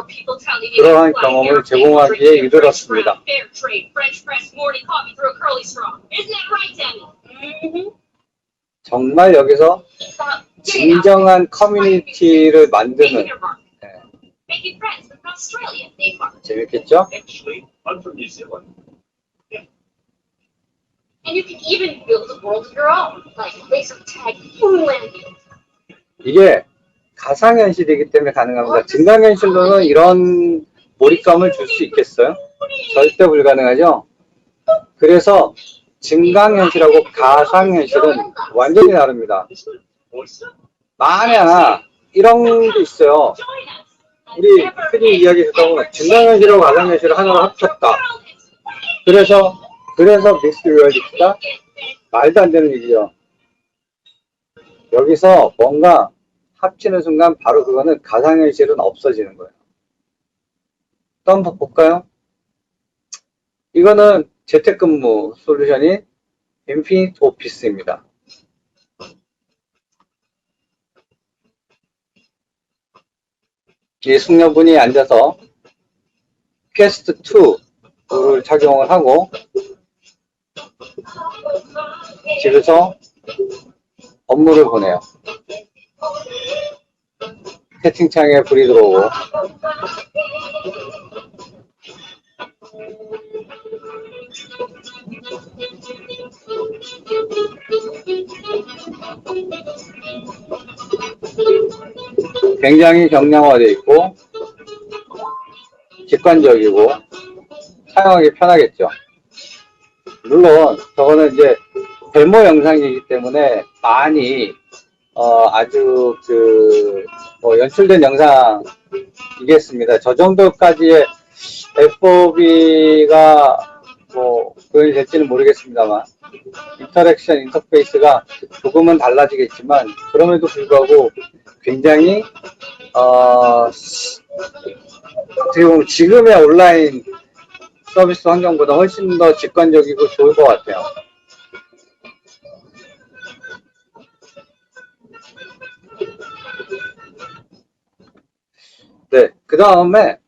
그러한 경험을 제공하기에 이르렀습니다. 정말 여기서 진정한 커뮤니티를 만드는, 재밌겠죠? Actually, I'm from New Zealand. And you can even build a world of your own, like laser tag, moonland. 이게 가상현실이기 때문에 가능합니다. 증강현실로는 이런 몰입감을 줄 수 있겠어요? 절대 불가능하죠? 그래서 증강현실하고 가상현실은 완전히 다릅니다. 만약 이런 게 있어요. 우리 흔히 이야기했던 건 증강현실하고 가상현실을 하나로 합쳤다. 그래서 믹스 리얼리티가 말도 안 되는 얘기죠. 여기서 뭔가 합치는 순간 바로 그거는 가상현실은 없어지는 거예요. 또 한번 볼까요? 이거는 재택근무 솔루션인 인피니트 오피스입니다. 이 숙녀분이 앉아서 퀘스트 2를 착용을 하고 집에서 업무를 보내요. 채팅창에 불이 들어오고 굉장히 경량화되어 있고 직관적이고 사용하기 편하겠죠. 물론 저거는 이제 데모 영상이기 때문에 많이 아주 연출된 영상이겠습니다. 저 정도까지의 FOV가 그게 될지는 모르겠습니다만 인터랙션 인터페이스가 조금은 달라지겠지만 그럼에도 불구하고 굉장히 어떻게 보면 지금의 온라인 서비스 환경보다 훨씬 더 직관적이고 좋을 것 같아요. 네, 그 다음에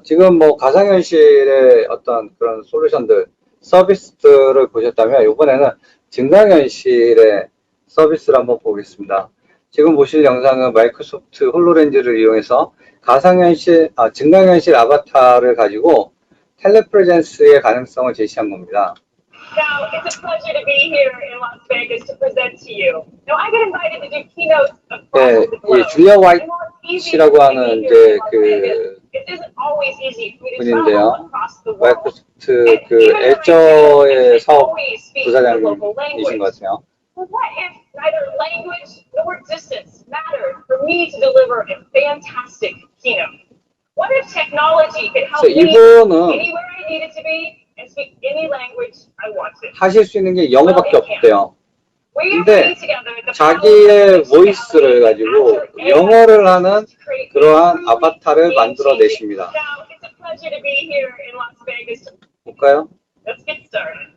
지금 가상현실의 어떤 그런 솔루션들, 서비스들을 보셨다면 이번에는 증강현실의 서비스를 한번 보겠습니다. 지금 보실 영상은 마이크로소프트 홀로렌즈를 이용해서 증강현실 아바타를 가지고 텔레프레젠스의 가능성을 제시한 겁니다. Now, it's a pleasure to be here in Las Vegas to present to you. Now, I get invited to do keynotes 네, across the globe. 이 줄리아 화이트라고 하는 이제 It isn't always easy for me to 분인데요. travel across the world. 마이크로소프트 And even when I 애저의 can't 사업 always speak the local 부사장님이신 것 language. 같아요. But what if neither language nor distance mattered for me to deliver a fantastic keynote? What if technology could help 그래서 me 이분은 anywhere I needed to be and speak any language I wanted? 하실 수 있는 게 영어밖에 없대요. We are 근데 putting together the 자기의 보이스를 가지고 영어를 하는 그러한 아바타를 만들어내십니다. Now, it's a pleasure to be here in Las Vegas. 볼까요? Let's get started.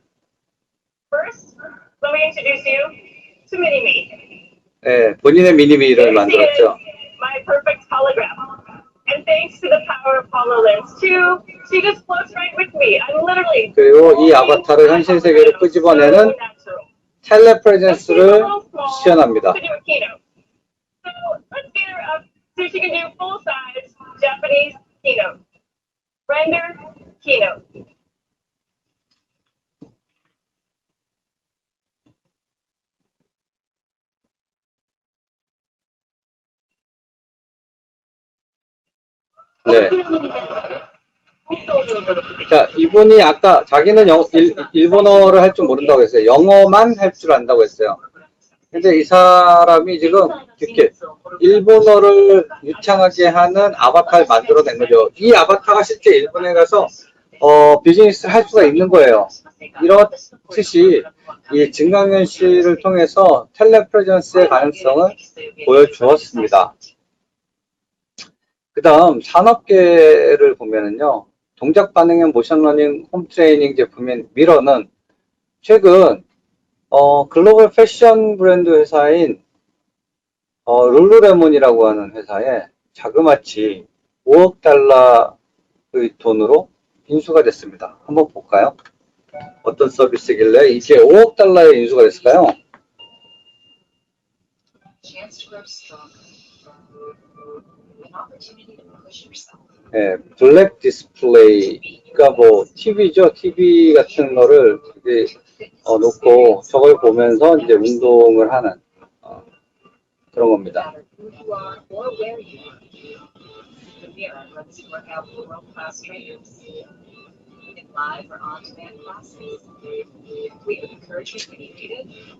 First, let me introduce you to Mini-Me. 네, 본인의 미니미를 This is 만들었죠. my perfect hologram. And thanks to the power of HoloLens 2, she just floats right with me. I'm literally 그리고 이 아바타를 현실 세계로 끄집어내는 텔레프레젠스를 시연합니다. to do a keynote. So let's get her up so she can do full-size Japanese keynote. Render keynote. 네. 자, 이분이 아까 자기는 일본어를 할 줄 모른다고 했어요. 영어만 할 줄 안다고 했어요. 근데 이 사람이 지금 이렇게 일본어를 유창하게 하는 아바타를 만들어낸 거죠. 이 아바타가 실제 일본에 가서 비즈니스를 할 수가 있는 거예요. 이렇듯이 이 증강현실을 통해서 텔레프레전스의 가능성을 보여주었습니다. 그 다음 산업계를 보면은요, 동작 반응형 모션러닝 홈트레이닝 제품인 미러는 최근 글로벌 패션 브랜드 회사인 룰루레몬이라고 하는 회사에 자그마치 5억 달러의 돈으로 인수가 됐습니다. 한번 볼까요? 어떤 서비스길래 이게 5억 달러에 인수가 됐을까요? 네, 블랙 디스플레이, 그러니까 뭐 TV죠. TV 같은 거를 이렇게 놓고 저걸 보면서 이제 운동을 하는 그런 겁니다.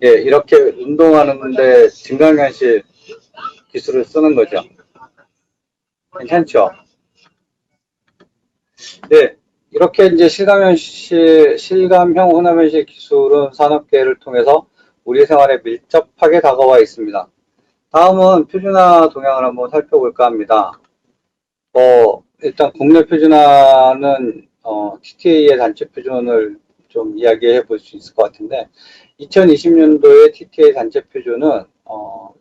예, 이렇게 운동하는데 증강현실 기술을 쓰는 거죠. 괜찮죠? 네, 이렇게 이제 실감형 혼합현실 기술은 산업계를 통해서 우리 생활에 밀접하게 다가와 있습니다. 다음은 표준화 동향을 한번 살펴볼까 합니다. 일단 국내 표준화는 TTA의 단체 표준을 좀 이야기해 볼 수 있을 것 같은데 2020년도의 TTA 단체 표준은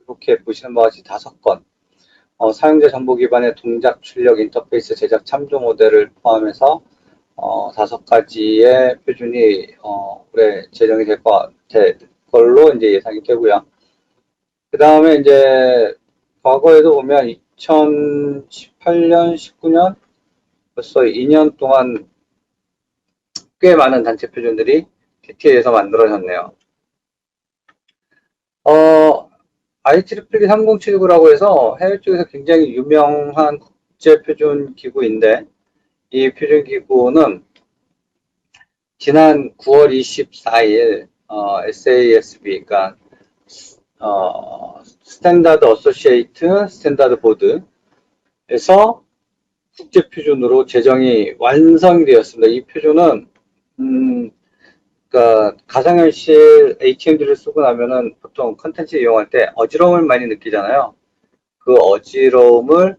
이렇게 보시는 바와 같이 5건 사용자 정보 기반의 동작 출력 인터페이스 제작 참조 모델을 포함해서 5가지의 표준이 올해 제정이 될 걸로 이제 예상이 되고요. 그 다음에 이제 과거에도 보면 2018년, 19년 벌써 2년 동안 꽤 많은 단체 표준들이 TTA에서 만들어졌네요. IEEE 3079라고 해서 해외 쪽에서 굉장히 유명한 국제 표준 기구인데 이 표준 기구는 지난 9월 24일 SASB, 그러니까 스탠다드 어소시에이트 스탠다드 보드에서 국제 표준으로 제정이 완성이 되었습니다. 이 표준은 그러니까 가상현실 HMD를 쓰고 나면은 보통 컨텐츠 이용할 때 어지러움을 많이 느끼잖아요. 그 어지러움을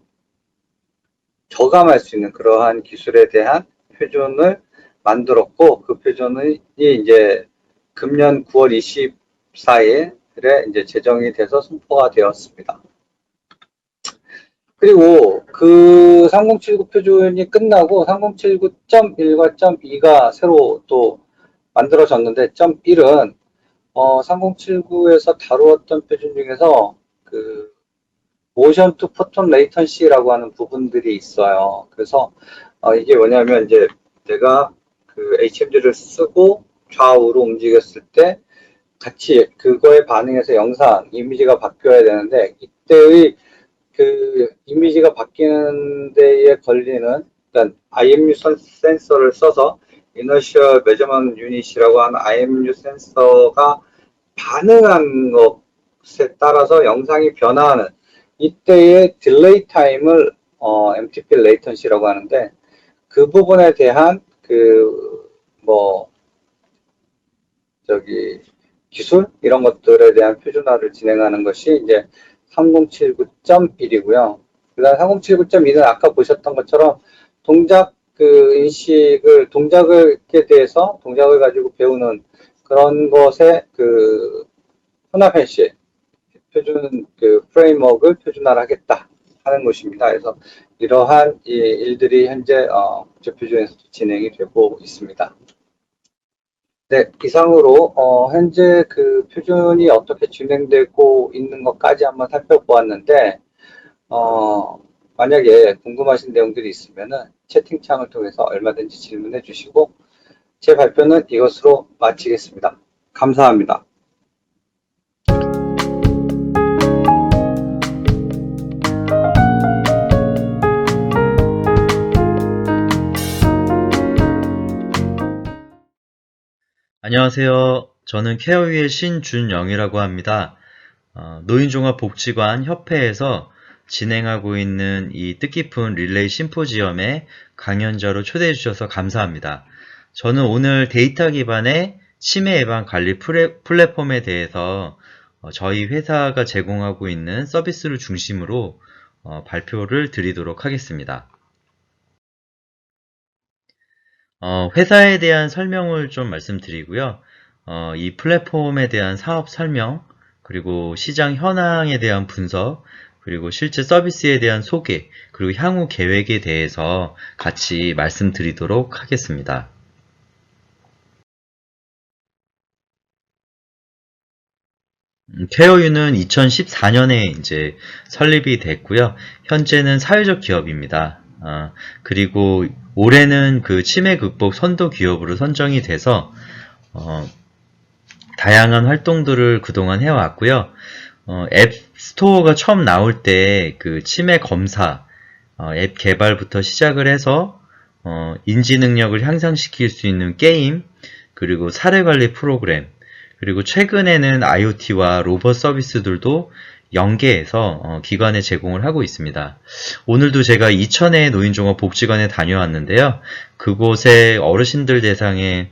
저감할 수 있는 그러한 기술에 대한 표준을 만들었고 그 표준이 이제 금년 9월 24일에 이제 제정이 돼서 선포가 되었습니다. 그리고 그 3079 표준이 끝나고 3079.1과 .2가 새로 또 만들어졌는데 .1은 3079에서 다루었던 표준 중에서 그 모션 투 포톤 레이턴시라고 하는 부분들이 있어요. 그래서 이게 뭐냐면 이제 내가 그 HMD를 쓰고 좌우로 움직였을 때 같이 그거에 반응해서 영상, 이미지가 바뀌어야 되는데 이때의 그 이미지가 바뀌는 데에 걸리는 일단 IMU 센서를 써서 Inertial Measurement Unit이라고 하는 IMU 센서가 반응한 것에 따라서 영상이 변화하는 이때의 딜레이 타임을 MTP 레이턴시라고 하는데 그 부분에 대한 기술 이런 것들에 대한 표준화를 진행하는 것이 이제 3079.1이고요. 그 다음 3079.2는 아까 보셨던 것처럼 동작 인식을, 동작에 대해서 동작을 가지고 배우는 그런 것에 혼합현실 표준 프레임워크를 표준화를 하겠다 하는 것입니다. 그래서 이러한 일들이 현재 국제표준에서 진행이 되고 있습니다. 네, 이상으로 현재 그 표준이 어떻게 진행되고 있는 것까지 한번 살펴보았는데 만약에 궁금하신 내용들이 있으면은 채팅창을 통해서 얼마든지 질문해 주시고 제 발표는 이것으로 마치겠습니다. 감사합니다. 안녕하세요. 저는 케어위의 신준영이라고 합니다. 노인종합복지관 협회에서 진행하고 있는 이 뜻깊은 릴레이 심포지엄에 강연자로 초대해 주셔서 감사합니다. 저는 오늘 데이터 기반의 치매 예방 관리 플랫폼에 대해서 저희 회사가 제공하고 있는 서비스를 중심으로 발표를 드리도록 하겠습니다. 회사에 대한 설명을 좀 말씀드리고요. 이 플랫폼에 대한 사업 설명, 그리고 시장 현황에 대한 분석, 그리고 실제 서비스에 대한 소개, 그리고 향후 계획에 대해서 같이 말씀드리도록 하겠습니다. 케어유는 2014년에 이제 설립이 됐고요. 현재는 사회적 기업입니다. 그리고 올해는 그 치매 극복 선도 기업으로 선정이 돼서 다양한 활동들을 그동안 해왔고요. 앱 스토어가 처음 나올 때 그 치매 검사, 앱 개발부터 시작을 해서 인지 능력을 향상시킬 수 있는 게임, 그리고 사례 관리 프로그램, 그리고 최근에는 IoT와 로봇 서비스들도 연계해서 기관에 제공을 하고 있습니다. 오늘도 제가 이천의 노인종합복지관에 다녀왔는데요. 그곳에 어르신들 대상의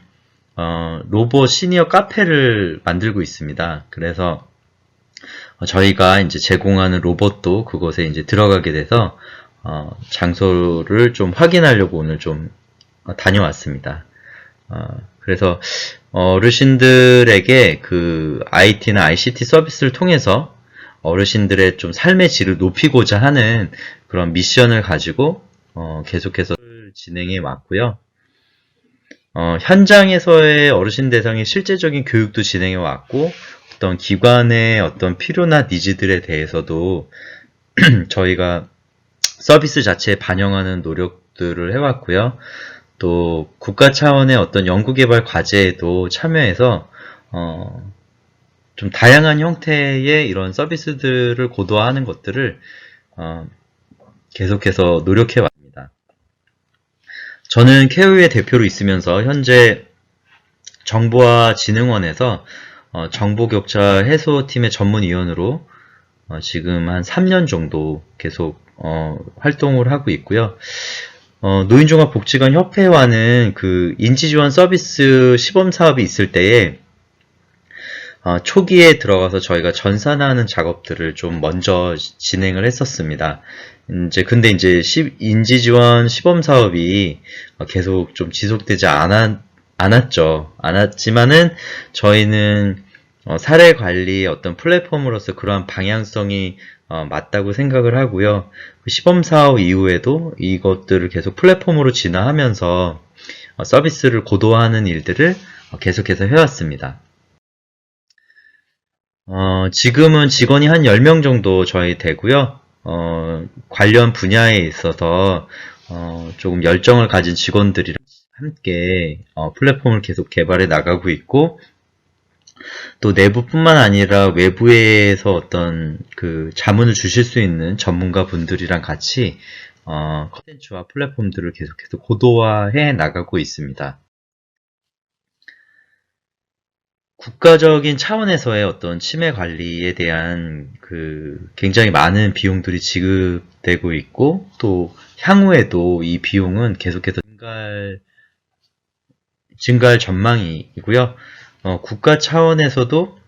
로봇 시니어 카페를 만들고 있습니다. 그래서 저희가 이제 제공하는 로봇도 그곳에 이제 들어가게 돼서 장소를 좀 확인하려고 오늘 좀 다녀왔습니다. 그래서 어르신들에게 그 IT나 ICT 서비스를 통해서 어르신들의 좀 삶의 질을 높이고자 하는 그런 미션을 가지고 계속해서 진행해 왔고요. 현장에서의 어르신 대상의 실제적인 교육도 진행해 왔고, 어떤 기관의 어떤 필요나 니즈들에 대해서도 저희가 서비스 자체에 반영하는 노력들을 해왔고요. 또 국가 차원의 어떤 연구개발 과제에도 참여해서 좀 다양한 형태의 이런 서비스들을 고도화하는 것들을 계속해서 노력해 왔습니다. 저는 케어유의 대표로 있으면서 현재 정보화진흥원에서 정보격차 해소팀의 전문위원으로 지금 한 3년 정도 계속 활동을 하고 있고요. 노인종합복지관 협회와는 그 인지지원 서비스 시범사업이 있을 때에 초기에 들어가서 저희가 전산화하는 작업들을 좀 먼저 진행을 했었습니다. 근데 이제 인지지원 시범사업이 계속 좀 지속되지 않았지만은 저희는 사례 관리 어떤 플랫폼으로서 그러한 방향성이 맞다고 생각을 하고요. 그 시범사업 이후에도 이것들을 계속 플랫폼으로 진화하면서 서비스를 고도화하는 일들을 계속해서 해왔습니다. 지금은 직원이 한 10명 정도 저희 되고요. 관련 분야에 있어서 조금 열정을 가진 직원들이랑 함께 플랫폼을 계속 개발해 나가고 있고, 또 내부뿐만 아니라 외부에서 어떤 그 자문을 주실 수 있는 전문가 분들이랑 같이 컨텐츠와 플랫폼들을 계속해서 고도화해 나가고 있습니다. 국가적인 차원에서의 어떤 치매 관리에 대한 그 굉장히 많은 비용들이 지급되고 있고, 또 향후에도 이 비용은 계속해서 증가할 전망이고요. 국가 차원에서도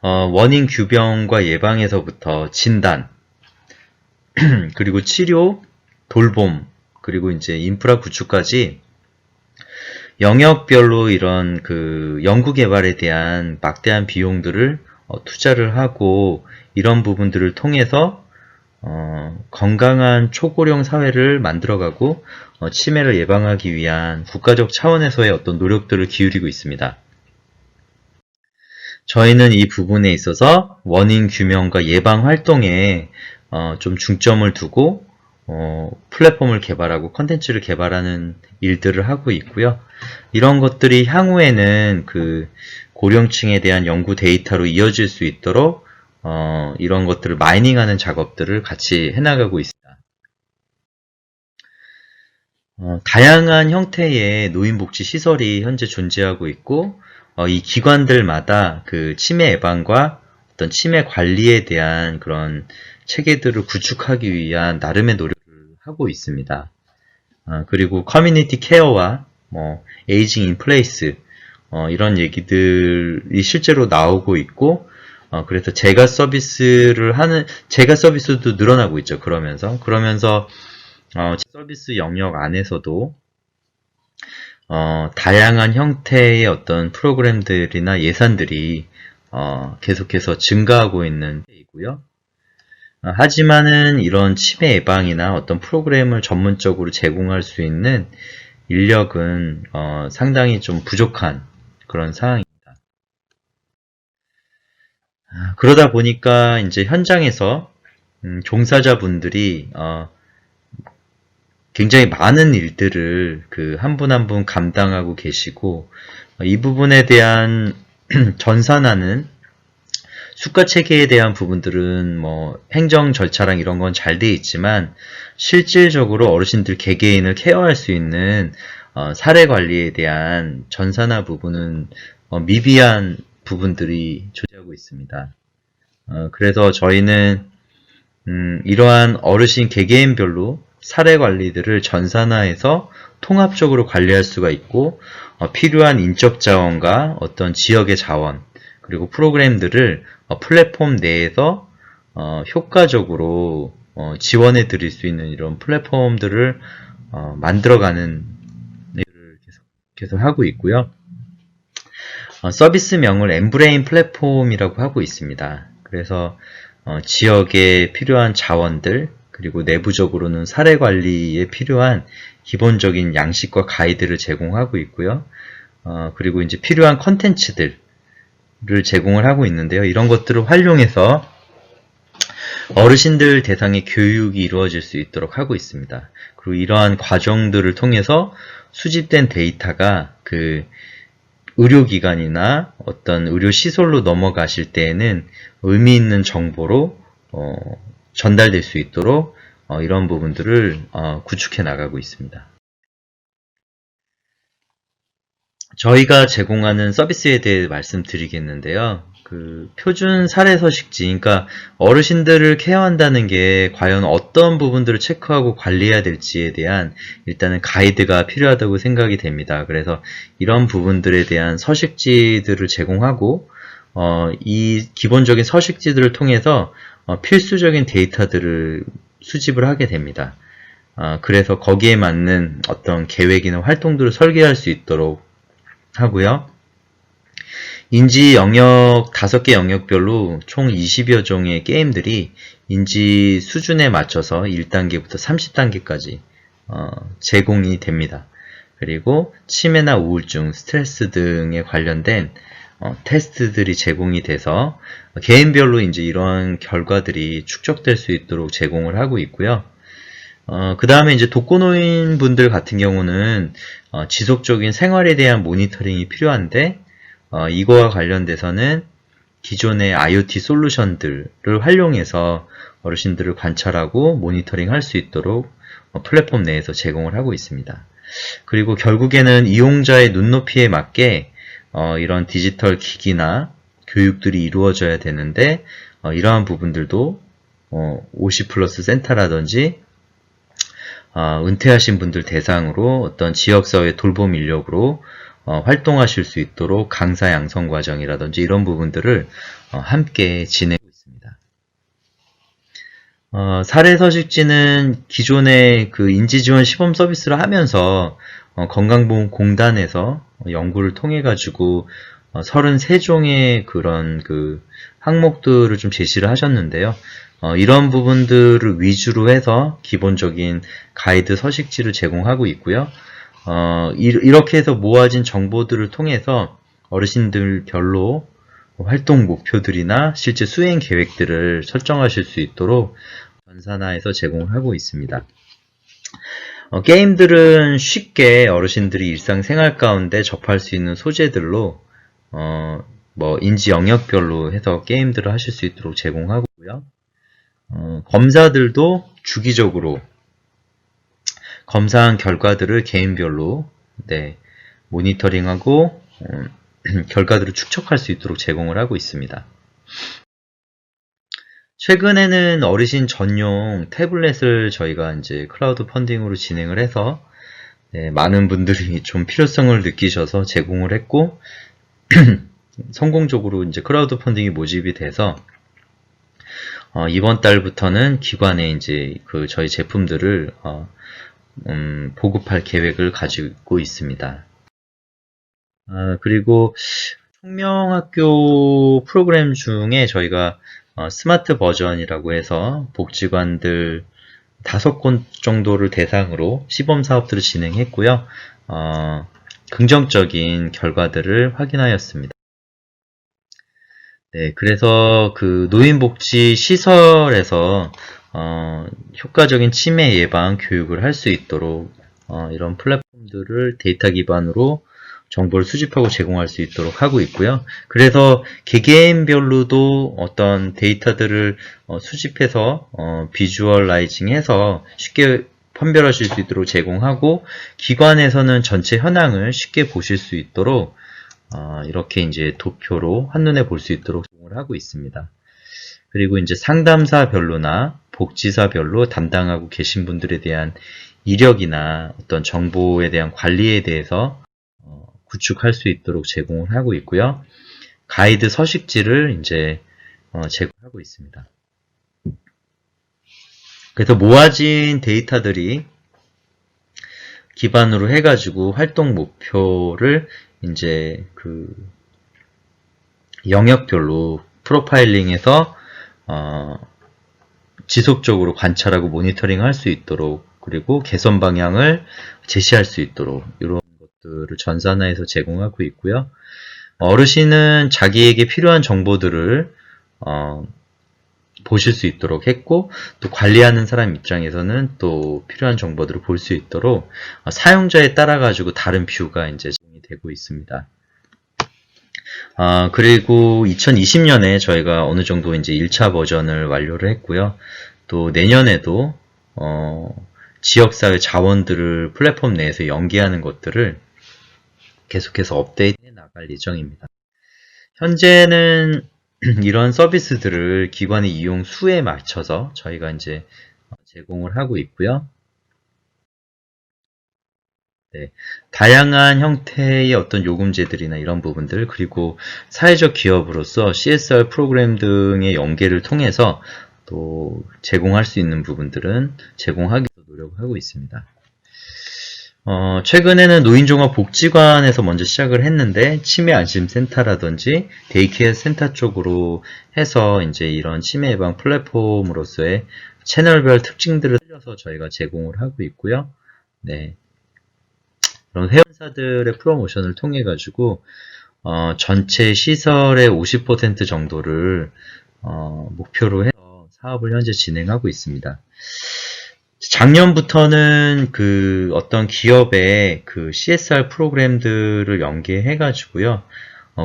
원인 규명과 예방에서부터 진단, 그리고 치료, 돌봄, 그리고 이제 인프라 구축까지 영역별로 이런 그 연구 개발에 대한 막대한 비용들을 투자를 하고, 이런 부분들을 통해서 건강한 초고령 사회를 만들어가고 치매를 예방하기 위한 국가적 차원에서의 어떤 노력들을 기울이고 있습니다. 저희는 이 부분에 있어서 원인 규명과 예방 활동에 좀 중점을 두고 플랫폼을 개발하고 컨텐츠를 개발하는 일들을 하고 있고요. 이런 것들이 향후에는 그 고령층에 대한 연구 데이터로 이어질 수 있도록 이런 것들을 마이닝하는 작업들을 같이 해나가고 있습니다. 다양한 형태의 노인복지 시설이 현재 존재하고 있고, 이 기관들마다 그 치매 예방과 어떤 치매 관리에 대한 그런 체계들을 구축하기 위한 나름의 노력을 하고 있습니다. 그리고 커뮤니티 케어와 뭐 에이징 인 플레이스 이런 얘기들이 실제로 나오고 있고 그래서 제가 서비스도 늘어나고 있죠. 그러면서 서비스 영역 안에서도 다양한 형태의 어떤 프로그램들이나 예산들이 계속해서 증가하고 있는 때이고요. 하지만은 이런 치매 예방이나 어떤 프로그램을 전문적으로 제공할 수 있는 인력은 상당히 좀 부족한 그런 상황입니다. 그러다 보니까 이제 현장에서 종사자분들이 굉장히 많은 일들을 한 분 한 분 감당하고 계시고 이 부분에 대한 전산화는 수가 체계에 대한 부분들은 뭐 행정 절차랑 이런 건 잘 돼 있지만 실질적으로 어르신들 개개인을 케어할 수 있는 사례 관리에 대한 전산화 부분은 미비한 부분들이 존재하고 있습니다. 그래서 저희는 이러한 어르신 개개인별로 사례 관리들을 전산화해서 통합적으로 관리할 수가 있고 필요한 인적 자원과 어떤 지역의 자원 그리고 프로그램들을 플랫폼 내에서 효과적으로 지원해 드릴 수 있는 이런 플랫폼들을 만들어가는 일을 계속 하고 있고요. 서비스명을 엠브레인 플랫폼이라고 하고 있습니다. 그래서 지역에 필요한 자원들 그리고 내부적으로는 사례 관리에 필요한 기본적인 양식과 가이드를 제공하고 있고요. 그리고 이제 필요한 컨텐츠들을 제공을 하고 있는데요. 이런 것들을 활용해서 어르신들 대상의 교육이 이루어질 수 있도록 하고 있습니다. 그리고 이러한 과정들을 통해서 수집된 데이터가 의료기관이나 어떤 의료시설로 넘어가실 때에는 의미 있는 정보로 전달될 수 있도록 이런 부분들을 구축해 나가고 있습니다. 저희가 제공하는 서비스에 대해 말씀드리겠는데요. 표준 사례 서식지, 그러니까 어르신들을 케어한다는 게 과연 어떤 부분들을 체크하고 관리해야 될지에 대한 일단은 가이드가 필요하다고 생각이 됩니다. 그래서 이런 부분들에 대한 서식지들을 제공하고 이 기본적인 서식지들을 통해서 필수적인 데이터들을 수집을 하게 됩니다. 그래서 거기에 맞는 어떤 계획이나 활동들을 설계할 수 있도록 하고요. 인지 영역 5개 영역별로 총 20여 종의 게임들이 인지 수준에 맞춰서 1단계부터 30단계까지 제공이 됩니다. 그리고 치매나 우울증, 스트레스 등에 관련된 테스트들이 제공이 돼서 개인별로 이제 이런 결과들이 축적될 수 있도록 제공을 하고 있고요. 그 다음에 이제 독거노인 분들 같은 경우는 지속적인 생활에 대한 모니터링이 필요한데 이거와 관련돼서는 기존의 IoT 솔루션들을 활용해서 어르신들을 관찰하고 모니터링 할 수 있도록 플랫폼 내에서 제공을 하고 있습니다. 그리고 결국에는 이용자의 눈높이에 맞게 이런 디지털 기기나 교육들이 이루어져야 되는데 이러한 부분들도 50플러스 센터라든지 은퇴하신 분들 대상으로 어떤 지역사회 돌봄 인력으로 활동하실 수 있도록 강사 양성 과정이라든지 이런 부분들을 함께 지내고 있습니다. 사례 서식지는 기존의 인지지원 시범 서비스를 하면서 건강보험공단에서 연구를 통해 가지고 33종의 그런 항목들을 좀 제시를 하셨는데요. 이런 부분들을 위주로 해서 기본적인 가이드 서식지를 제공하고 있고요. 이렇게 해서 모아진 정보들을 통해서 어르신들별로 활동 목표들이나 실제 수행 계획들을 설정하실 수 있도록 전산화해서 제공을 하고 있습니다. 게임들은 쉽게 어르신들이 일상생활 가운데 접할 수 있는 소재들로 인지 영역별로 해서 게임들을 하실 수 있도록 제공하고요. 검사들도 주기적으로 검사한 결과들을 개인별로 모니터링하고 결과들을 축적할 수 있도록 제공을 하고 있습니다. 최근에는 어르신 전용 태블릿을 저희가 이제 클라우드 펀딩으로 진행을 해서 네, 많은 분들이 좀 필요성을 느끼셔서 제공을 했고 성공적으로 이제 크라우드 펀딩이 모집이 돼서 이번 달부터는 기관에 이제 그 저희 제품들을 보급할 계획을 가지고 있습니다. 그리고 청명학교 프로그램 중에 저희가 스마트 버전이라고 해서 복지관들 5곳 정도를 대상으로 시범 사업들을 진행했고요. 긍정적인 결과들을 확인하였습니다. 네, 그래서 그 노인복지 시설에서 효과적인 치매 예방 교육을 할 수 있도록 이런 플랫폼들을 데이터 기반으로 정보를 수집하고 제공할 수 있도록 하고 있고요. 그래서 개개인별로도 어떤 데이터들을 수집해서 비주얼라이징해서 쉽게 판별하실 수 있도록 제공하고 기관에서는 전체 현황을 쉽게 보실 수 있도록 이렇게 이제 도표로 한눈에 볼 수 있도록 제공을 하고 있습니다. 그리고 이제 상담사별로나 복지사별로 담당하고 계신 분들에 대한 이력이나 어떤 정보에 대한 관리에 대해서 구축할 수 있도록 제공을 하고 있고요. 가이드 서식지를 이제 제공하고 있습니다. 그래서 모아진 데이터들이 기반으로 해가지고 활동 목표를 이제 그 영역별로 프로파일링해서 지속적으로 관찰하고 모니터링 할 수 있도록 그리고 개선 방향을 제시할 수 있도록 이런 것들을 전산화해서 제공하고 있고요. 어르신은 자기에게 필요한 정보들을 보실 수 있도록 했고 또 관리하는 사람 입장에서는 또 필요한 정보들을 볼 수 있도록 사용자에 따라 가지고 다른 뷰가 이제 제공이 되고 있습니다. 그리고 2020년에 저희가 어느 정도 이제 1차 버전을 완료를 했고요. 또 내년에도 지역사회 자원들을 플랫폼 내에서 연계하는 것들을 계속해서 업데이트해 나갈 예정입니다. 현재는 이런 서비스들을 기관의 이용 수에 맞춰서 저희가 이제 제공을 하고 있고요. 네, 다양한 형태의 어떤 요금제들이나 이런 부분들 그리고 사회적 기업으로서 CSR 프로그램 등의 연계를 통해서 또 제공할 수 있는 부분들은 제공하기 위해서 노력을 하고 있습니다. 최근에는 노인종합복지관에서 먼저 시작을 했는데 치매안심센터라든지 데이케어 센터 쪽으로 해서 이제 이런 치매 예방 플랫폼으로서의 채널별 특징들을 살려서 저희가 제공을 하고 있고요. 네. 그런 회원사들의 프로모션을 통해 가지고 전체 시설의 50% 정도를 목표로 해서 사업을 현재 진행하고 있습니다. 작년부터는 그 어떤 기업의 그 CSR 프로그램들을 연계해 가지고요.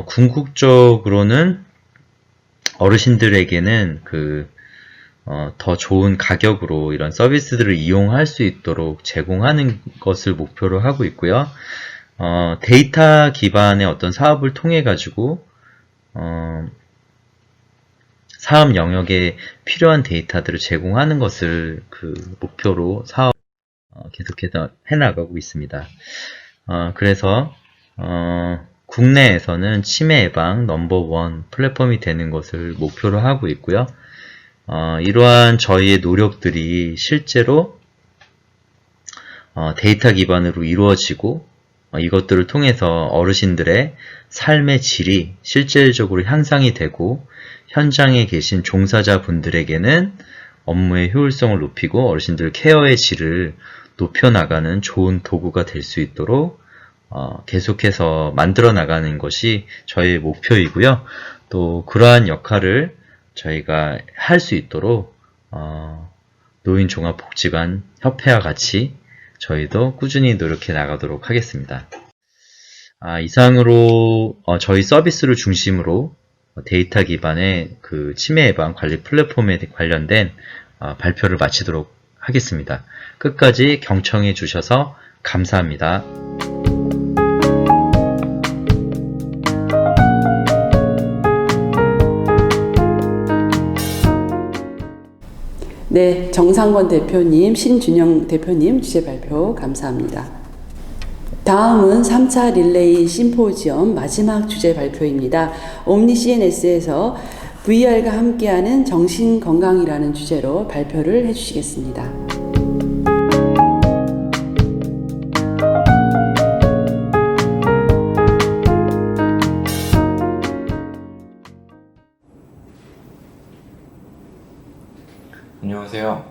궁극적으로는 어르신들에게는 더 좋은 가격으로 이런 서비스들을 이용할 수 있도록 제공하는 것을 목표로 하고 있고요. 데이터 기반의 어떤 사업을 통해 가지고 사업 영역에 필요한 데이터들을 제공하는 것을 그 목표로 사업 계속해서 해나가고 있습니다. 그래서 국내에서는 치매 예방 넘버원 플랫폼이 되는 것을 목표로 하고 있고요. 이러한 저희의 노력들이 실제로 데이터 기반으로 이루어지고 이것들을 통해서 어르신들의 삶의 질이 실질적으로 향상이 되고 현장에 계신 종사자분들에게는 업무의 효율성을 높이고 어르신들 케어의 질을 높여나가는 좋은 도구가 될 수 있도록 계속해서 만들어 나가는 것이 저희의 목표이고요. 또 그러한 역할을 저희가 할 수 있도록 노인종합복지관 협회와 같이 저희도 꾸준히 노력해 나가도록 하겠습니다. 이상으로 저희 서비스를 중심으로 데이터 기반의 그 치매 예방 관리 플랫폼에 관련된 발표를 마치도록 하겠습니다. 끝까지 경청해 주셔서 감사합니다. 네, 정상권 대표님, 신준영 대표님 주제 발표 감사합니다. 다음은 3차 릴레이 심포지엄 마지막 주제 발표입니다. 옴니 CNS에서 VR과 함께하는 정신건강이라는 주제로 발표를 해주시겠습니다. 안녕하세요.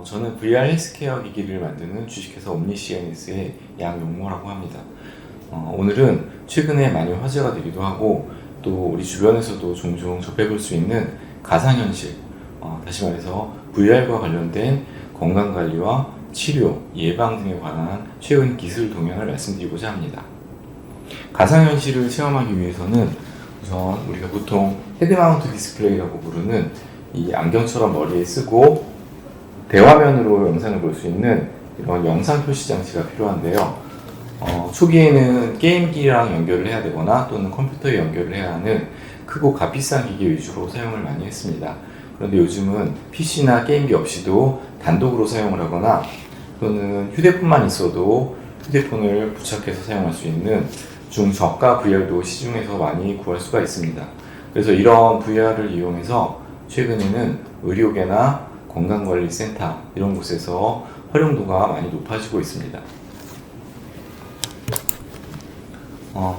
저는 VR 헬스케어 기기를 만드는 주식회사 옴니시에니스의 양용모라고 합니다. 오늘은 최근에 많이 화제가 되기도 하고 또 우리 주변에서도 종종 접해볼 수 있는 가상현실, 다시 말해서 VR과 관련된 건강관리와 치료, 예방 등에 관한 최근 기술 동향을 말씀드리고자 합니다. 가상현실을 체험하기 위해서는 우선 우리가 보통 헤드마운트 디스플레이라고 부르는 이 안경처럼 머리에 쓰고 대화면으로 영상을 볼 수 있는 이런 영상 표시 장치가 필요한데요. 초기에는 게임기랑 연결을 해야 되거나 또는 컴퓨터에 연결을 해야 하는 크고 값비싼 기기 위주로 사용을 많이 했습니다. 그런데 요즘은 PC나 게임기 없이도 단독으로 사용을 하거나 또는 휴대폰만 있어도 휴대폰을 부착해서 사용할 수 있는 중저가 VR도 시중에서 많이 구할 수가 있습니다. 그래서 이런 VR을 이용해서 최근에는 의료계나 건강관리센터 이런 곳에서 활용도가 많이 높아지고 있습니다.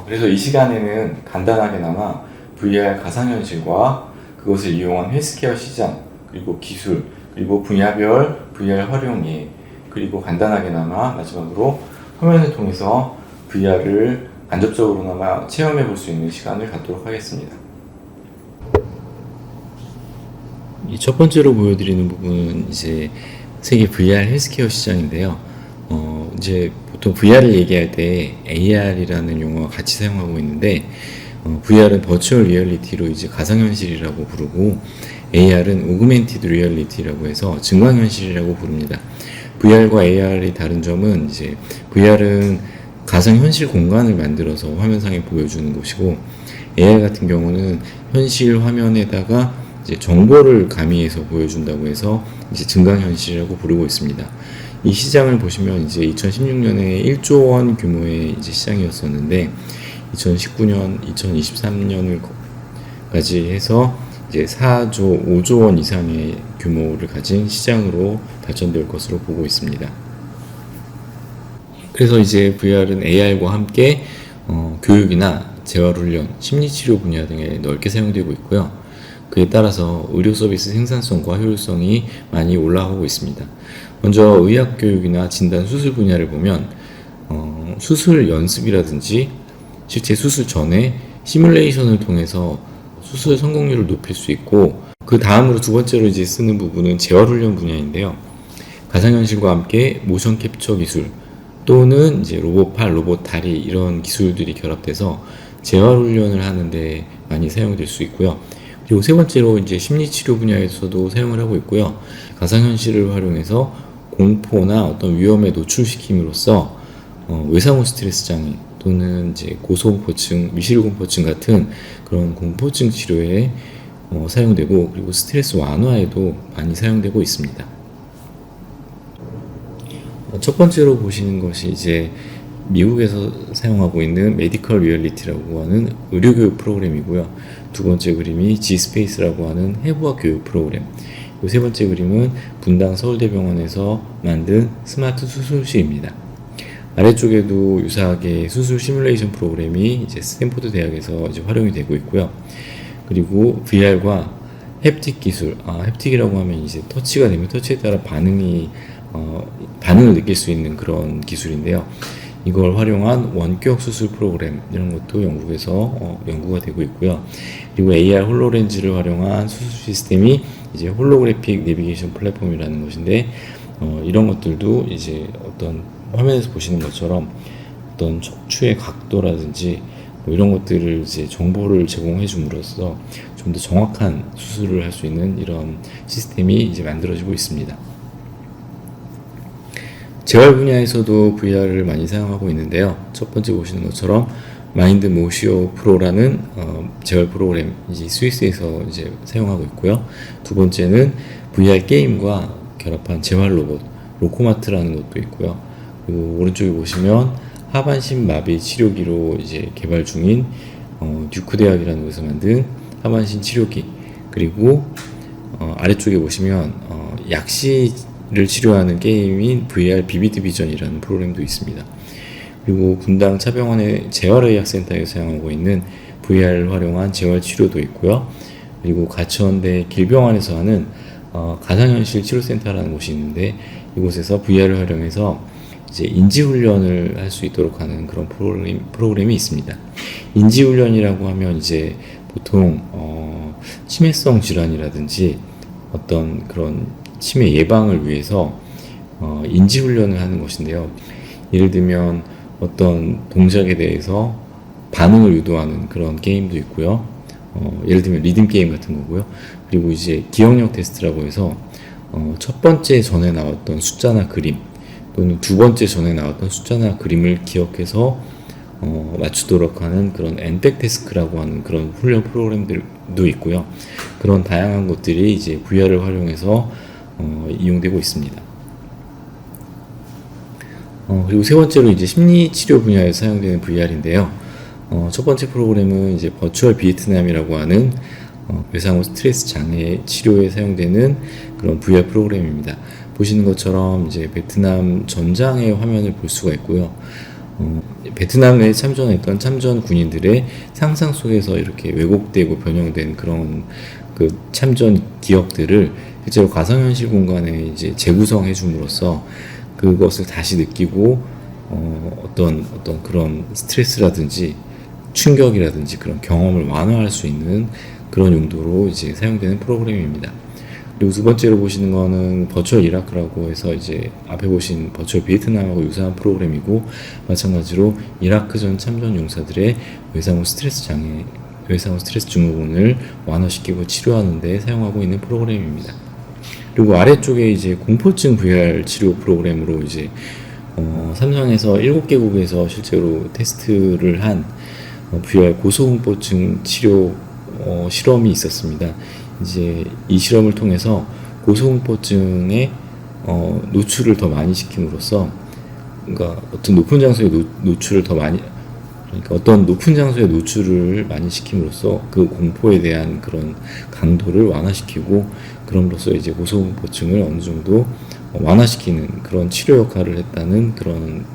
그래서 이 시간에는 간단하게나마 VR 가상현실과 그것을 이용한 헬스케어 시장, 그리고 기술, 그리고 분야별 VR 활용예, 그리고 간단하게나마 마지막으로 화면을 통해서 VR을 간접적으로나마 체험해 볼 수 있는 시간을 갖도록 하겠습니다. 이 첫 번째로 보여드리는 부분은 이제 세계 VR 헬스케어 시장인데요. 이제 보통 VR을 얘기할 때 AR이라는 용어와 같이 사용하고 있는데, VR은 버추얼 리얼리티로 이제 가상현실이라고 부르고, AR은 오그멘티드 리얼리티라고 해서 증강현실이라고 부릅니다. VR과 AR이 다른 점은 이제 VR은 가상현실 공간을 만들어서 화면상에 보여주는 것이고, AR 같은 경우는 현실 화면에다가 이제 정보를 가미해서 보여준다고 해서 이제 증강현실이라고 부르고 있습니다. 이 시장을 보시면 이제 2016년에 1조 원 규모의 이제 시장이었었는데 2019년, 2023년까지 해서 이제 4조, 5조 원 이상의 규모를 가진 시장으로 발전될 것으로 보고 있습니다. 그래서 이제 VR은 AR과 함께 교육이나 재활훈련, 심리치료 분야 등에 넓게 사용되고 있고요. 그에 따라서 의료 서비스 생산성과 효율성이 많이 올라가고 있습니다. 먼저 의학교육이나 진단 수술 분야를 보면 수술 연습이라든지 실제 수술 전에 시뮬레이션을 통해서 수술 성공률을 높일 수 있고, 그 다음으로 두 번째로 이제 쓰는 부분은 재활훈련 분야인데요. 가상현실과 함께 모션 캡처 기술 또는 이제 로봇 팔, 로봇 다리 이런 기술들이 결합돼서 재활훈련을 하는데 많이 사용될 수 있고요. 그리고 세 번째로 이제 심리치료 분야에서도 사용을 하고 있고요. 가상현실을 활용해서 공포나 어떤 위험에 노출시킴으로써 외상후 스트레스 장애 또는 이제 고소공포증, 미실공포증 같은 그런 공포증 치료에 사용되고, 그리고 스트레스 완화에도 많이 사용되고 있습니다. 첫 번째로 보시는 것이 이제 미국에서 사용하고 있는 메디컬 리얼리티라고 하는 의료교육 프로그램이고요. 두 번째 그림이 G스페이스라고 하는 해부학 교육 프로그램. 세 번째 그림은 분당 서울대병원에서 만든 스마트 수술실입니다. 아래쪽에도 유사하게 수술 시뮬레이션 프로그램이 이제 스탠포드 대학에서 이제 활용이 되고 있고요. 그리고 VR과 햅틱 기술, 햅틱이라고 하면 이제 터치가 되면 터치에 따라 반응을 느낄 수 있는 그런 기술인데요. 이걸 활용한 원격 수술 프로그램 이런 것도 영국에서 연구가 되고 있고요. 그리고 AR 홀로렌즈를 활용한 수술 시스템이 이제 홀로그래픽 내비게이션 플랫폼이라는 것인데, 이런 것들도 이제 어떤 화면에서 보시는 것처럼 어떤 척추의 각도라든지 뭐 이런 것들을 이제 정보를 제공해 줌으로써 좀 더 정확한 수술을 할 수 있는 이런 시스템이 이제 만들어지고 있습니다. 재활 분야에서도 VR을 많이 사용하고 있는데요. 첫 번째 보시는 것처럼 마인드 모시오 프로라는 재활 프로그램 이제 스위스에서 이제 사용하고 있고요. 두 번째는 VR 게임과 결합한 재활 로봇 로코마트라는 것도 있고요. 그리고 오른쪽에 보시면 하반신 마비 치료기로 이제 개발 중인 듀크 대학이라는 곳에서 만든 하반신 치료기, 그리고 아래쪽에 보시면 약시를 치료하는 게임인 VR 비비드 비전이라는 프로그램도 있습니다. 그리고 분당 차병원의 재활의학센터에서 사용하고 있는 VR을 활용한 재활치료도 있고요. 그리고 가천대 길병원에서 하는 가상현실 치료센터라는 곳이 있는데, 이곳에서 VR을 활용해서 이제 인지훈련을 할 수 있도록 하는 그런 프로그램이 있습니다. 인지훈련이라고 하면 이제 보통 치매성 질환이라든지 어떤 그런 치매 예방을 위해서 인지훈련을 하는 것인데요. 예를 들면 어떤 동작에 대해서 반응을 유도하는 그런 게임도 있고요. 예를 들면 리듬 게임 같은 거고요. 그리고 이제 기억력 테스트라고 해서 첫 번째 전에 나왔던 숫자나 그림, 또는 두 번째 전에 나왔던 숫자나 그림을 기억해서 맞추도록 하는 그런 엔텍테스크라고 하는 그런 훈련 프로그램들도 있고요. 그런 다양한 것들이 이제 VR을 활용해서 이용되고 있습니다. 그리고 세 번째로 이제 심리치료 분야에 사용되는 VR인데요. 첫 번째 프로그램은 이제 버추얼 비에트남이라고 하는 외상후 스트레스 장애 치료에 사용되는 그런 VR 프로그램입니다. 보시는 것처럼 이제 베트남 전장의 화면을 볼 수가 있고요. 베트남에 참전했던 참전 군인들의 상상 속에서 이렇게 왜곡되고 변형된 그런 그 참전 기억들을 실제로 가상현실 공간에 이제 재구성해 줌으로써 그것을 다시 느끼고 어떤 그런 스트레스라든지 충격이라든지 그런 경험을 완화할 수 있는 그런 용도로 이제 사용되는 프로그램입니다. 그리고 두 번째로 보시는 거는 버추얼 이라크라고 해서 이제 앞에 보신 버추얼 비에트남하고 유사한 프로그램이고, 마찬가지로 이라크전 참전 용사들의 외상후 스트레스 증후군을 완화시키고 치료하는 데 사용하고 있는 프로그램입니다. 그리고 아래쪽에 이제 공포증 VR 치료 프로그램으로 이제 삼성에서 7개국에서 실제로 테스트를 한 VR 고소공포증 치료 실험이 있었습니다. 이제 이 실험을 통해서 고소공포증의 노출을 더 많이 시킴으로써, 그러니까 어떤 높은 장소에 노출을 더 많이, 그러니까 어떤 높은 장소에 노출을 많이 시킴으로써 그 공포에 대한 그런 강도를 완화시키고, 그럼으로써 이제 고소공포증을 어느 정도 완화시키는 그런 치료 역할을 했다는 그런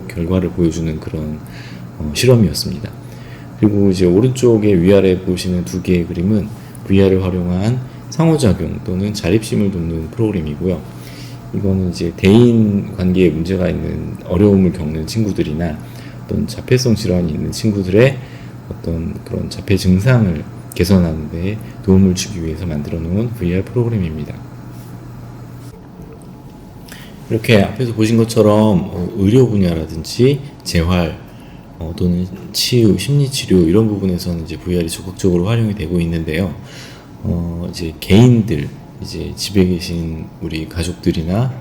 결과를 보여주는 그런 실험이었습니다. 그리고 이제 오른쪽에 위아래 보시는 두 개의 그림은 VR을 활용한 상호작용 또는 자립심을 돕는 프로그램이고요. 이거는 이제 대인 관계에 문제가 있는 어려움을 겪는 친구들이나 어떤 자폐성 질환이 있는 친구들의 어떤 그런 자폐 증상을 개선하는 데 도움을 주기 위해서 만들어 놓은 VR 프로그램입니다. 이렇게 앞에서 보신 것처럼 의료 분야라든지 재활 또는 치유, 심리치료 이런 부분에서는 이제 VR이 적극적으로 활용이 되고 있는데요. 이제 개인들, 이제 집에 계신 우리 가족들이나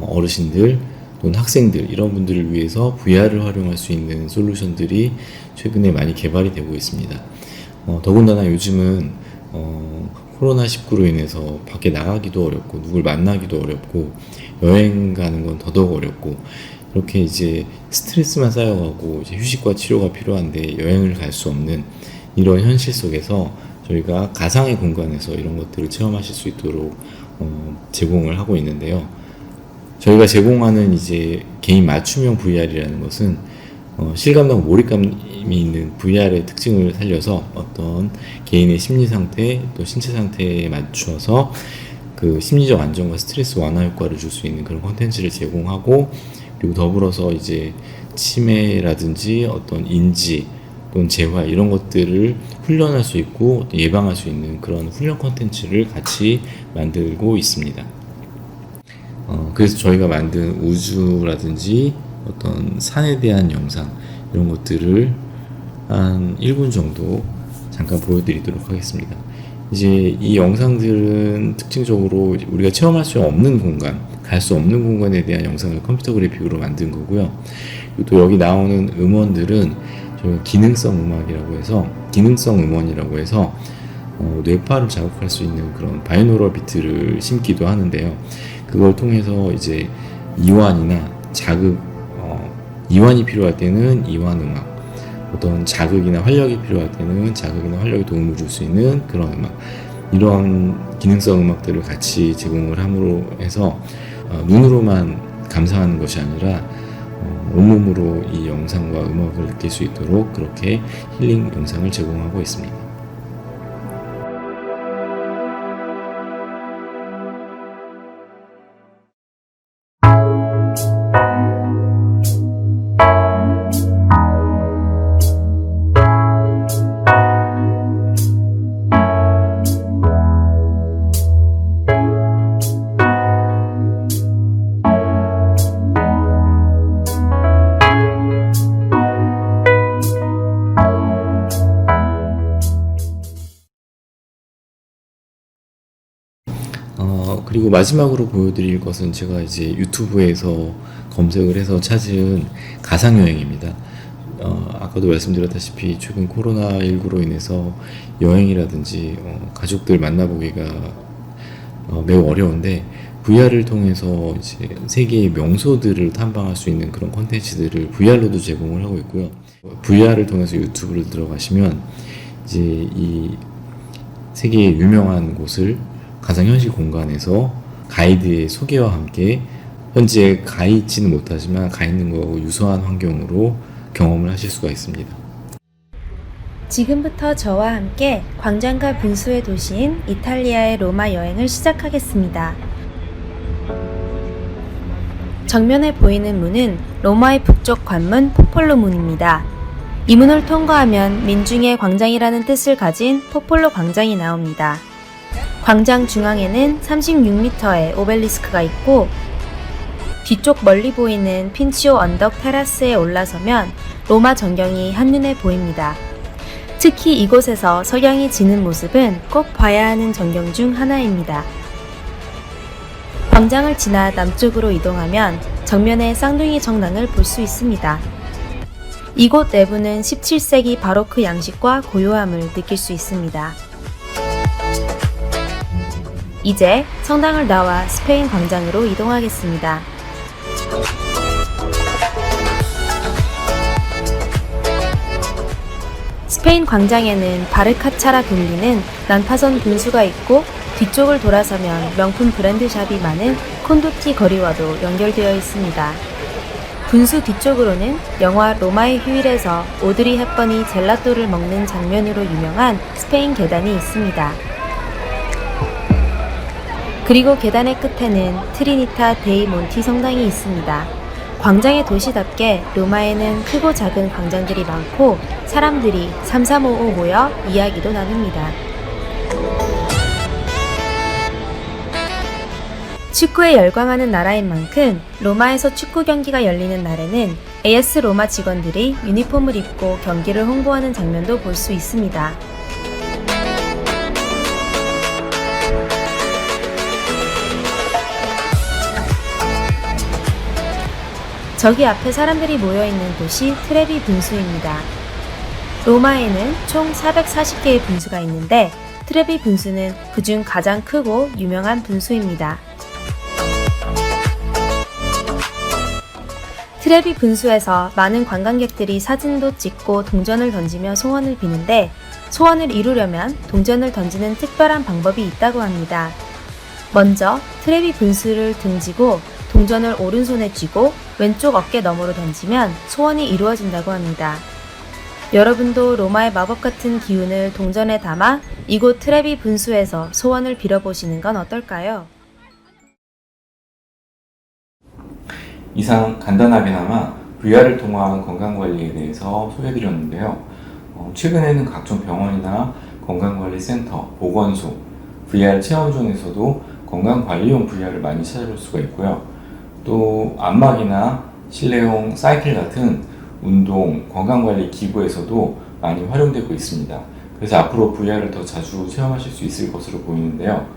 어르신들 또는 학생들 이런 분들을 위해서 VR을 활용할 수 있는 솔루션들이 최근에 많이 개발이 되고 있습니다. 더군다나 요즘은 코로나19로 인해서 밖에 나가기도 어렵고 누굴 만나기도 어렵고 여행 가는 건 더더욱 어렵고, 이렇게 이제 스트레스만 쌓여가고 이제 휴식과 치료가 필요한데 여행을 갈 수 없는 이런 현실 속에서 저희가 가상의 공간에서 이런 것들을 체험하실 수 있도록 제공을 하고 있는데요. 저희가 제공하는 이제 개인 맞춤형 VR이라는 것은 실감하고 몰입감이 있는 VR의 특징을 살려서 어떤 개인의 심리 상태 또 신체 상태에 맞춰서 그 심리적 안정과 스트레스 완화 효과를 줄 수 있는 그런 콘텐츠를 제공하고, 그리고 더불어서 이제 치매라든지 어떤 인지 또는 재활 이런 것들을 훈련할 수 있고 예방할 수 있는 그런 훈련 콘텐츠를 같이 만들고 있습니다. 그래서 저희가 만든 우주라든지 어떤 산에 대한 영상 이런 것들을 한 1분 정도 잠깐 보여드리도록 하겠습니다. 이제 이 영상들은 특징적으로 우리가 체험할 수 없는 공간, 갈 수 없는 공간에 대한 영상을 컴퓨터 그래픽으로 만든 거고요. 그리고 또 여기 나오는 음원들은 저희가 기능성 음악이라고 해서, 기능성 음원이라고 해서 뇌파를 자극할 수 있는 그런 바이노럴 비트를 심기도 하는데요. 그걸 통해서 이제 이완이나 자극, 이완이 필요할 때는 이완 음악, 어떤 자극이나 활력이 필요할 때는 자극이나 활력에 도움을 줄 수 있는 그런 음악, 이러한 기능성 음악들을 같이 제공을 함으로 해서 눈으로만 감상하는 것이 아니라 온몸으로 이 영상과 음악을 느낄 수 있도록 그렇게 힐링 영상을 제공하고 있습니다. 그리고 마지막으로 보여드릴 것은 제가 이제 유튜브에서 검색을 해서 찾은 가상여행입니다. 아까도 말씀드렸다시피 최근 코로나19로 인해서 여행이라든지 가족들 만나보기가 매우 어려운데 VR을 통해서 이제 세계의 명소들을 탐방할 수 있는 그런 콘텐츠들을 VR로도 제공을 하고 있고요. VR을 통해서 유튜브를 들어가시면 이제 이 세계의 유명한 곳을 가상현실 공간에서 가이드의 소개와 함께 현재 가 있지는 못하지만 가 있는 거하고 유사한 환경으로 경험을 하실 수가 있습니다. 지금부터 저와 함께 광장과 분수의 도시인 이탈리아의 로마 여행을 시작하겠습니다. 정면에 보이는 문은 로마의 북쪽 관문 포폴로 문입니다. 이 문을 통과하면 민중의 광장이라는 뜻을 가진 포폴로 광장이 나옵니다. 광장 중앙에는 36m의 오벨리스크가 있고 뒤쪽 멀리 보이는 핀치오 언덕 테라스에 올라서면 로마 전경이 한눈에 보입니다. 특히 이곳에서 석양이 지는 모습은 꼭 봐야 하는 전경 중 하나입니다. 광장을 지나 남쪽으로 이동하면 정면에 쌍둥이 정당을 볼 수 있습니다. 이곳 내부는 17세기 바로크 양식과 고요함을 느낄 수 있습니다. 이제 성당을 나와 스페인 광장으로 이동하겠습니다. 스페인 광장에는 바르카차라 불리는 난파선 분수가 있고 뒤쪽을 돌아서면 명품 브랜드 샵이 많은 콘도티 거리와도 연결되어 있습니다. 분수 뒤쪽으로는 영화 로마의 휴일에서 오드리 헵번이 젤라또를 먹는 장면으로 유명한 스페인 계단이 있습니다. 그리고 계단의 끝에는 트리니타 데이 몬티 성당이 있습니다. 광장의 도시답게 로마에는 크고 작은 광장들이 많고 사람들이 3355 모여 이야기도 나눕니다. 축구에 열광하는 나라인 만큼 로마에서 축구 경기가 열리는 날에는 AS 로마 직원들이 유니폼을 입고 경기를 홍보하는 장면도 볼 수 있습니다. 저기 앞에 사람들이 모여있는 곳이 트레비 분수입니다. 로마에는 총 440개의 분수가 있는데 트레비 분수는 그중 가장 크고 유명한 분수입니다. 트레비 분수에서 많은 관광객들이 사진도 찍고 동전을 던지며 소원을 비는데 소원을 이루려면 동전을 던지는 특별한 방법이 있다고 합니다. 먼저 트레비 분수를 등지고 동전을 오른손에 쥐고 왼쪽 어깨 너머로 던지면 소원이 이루어진다고 합니다. 여러분도 로마의 마법 같은 기운을 동전에 담아 이곳 트레비 분수에서 소원을 빌어보시는 건 어떨까요? 이상 간단하게나마 VR을 통한 건강관리에 대해서 소개해드렸는데요. 최근에는 각종 병원이나 건강관리센터, 보건소, VR 체험존에서도 건강관리용 VR을 많이 찾아볼 수가 있고요. 또 안마기나 실내용 사이클 같은 운동, 건강관리 기구에서도 많이 활용되고 있습니다. 그래서 앞으로 VR을 더 자주 체험하실 수 있을 것으로 보이는데요.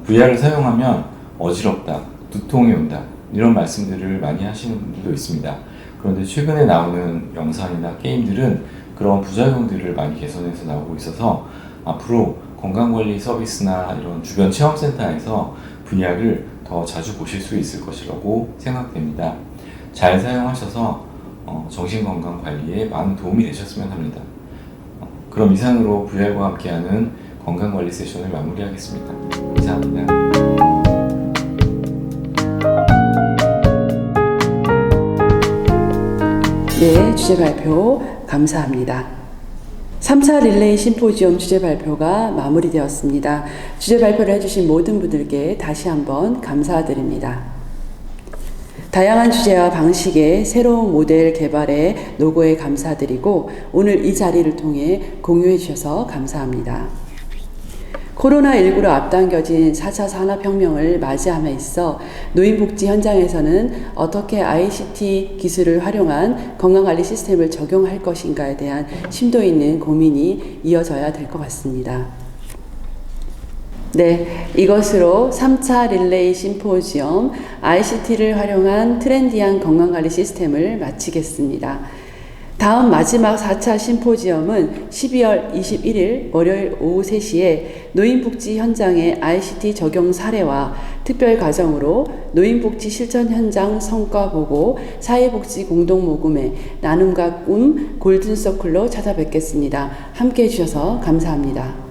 VR을 사용하면 어지럽다, 두통이 온다 이런 말씀들을 많이 하시는 분들도 있습니다. 그런데 최근에 나오는 영상이나 게임들은 그런 부작용들을 많이 개선해서 나오고 있어서 앞으로 건강관리 서비스나 이런 주변 체험센터에서 분야를 더 자주 보실 수 있을 것이라고 생각됩니다. 잘 사용하셔서 정신건강관리에 많은 도움이 되셨으면 합니다. 그럼 이상으로 VR과 함께하는 건강관리 세션을 마무리하겠습니다. 감사합니다. 네, 주제 발표 감사합니다. 3차 릴레이 심포지엄 주제 발표가 마무리되었습니다. 주제 발표를 해주신 모든 분들께 다시 한번 감사드립니다. 다양한 주제와 방식의 새로운 모델 개발에 노고에 감사드리고 오늘 이 자리를 통해 공유해 주셔서 감사합니다. 코로나19로 앞당겨진 4차 산업혁명을 맞이함에 있어 노인복지 현장에서는 어떻게 ICT 기술을 활용한 건강관리 시스템을 적용할 것인가에 대한 심도 있는 고민이 이어져야 될 것 같습니다. 네, 이것으로 3차 릴레이 심포지엄 ICT를 활용한 트렌디한 건강관리 시스템을 마치겠습니다. 다음 마지막 4차 심포지엄은 12월 21일 월요일 오후 3시에 노인복지 현장의 ICT 적용 사례와 특별 과정으로 노인복지 실천 현장 성과 보고 사회복지 공동모금회 나눔과 꿈 골든서클로 찾아뵙겠습니다. 함께해 주셔서 감사합니다.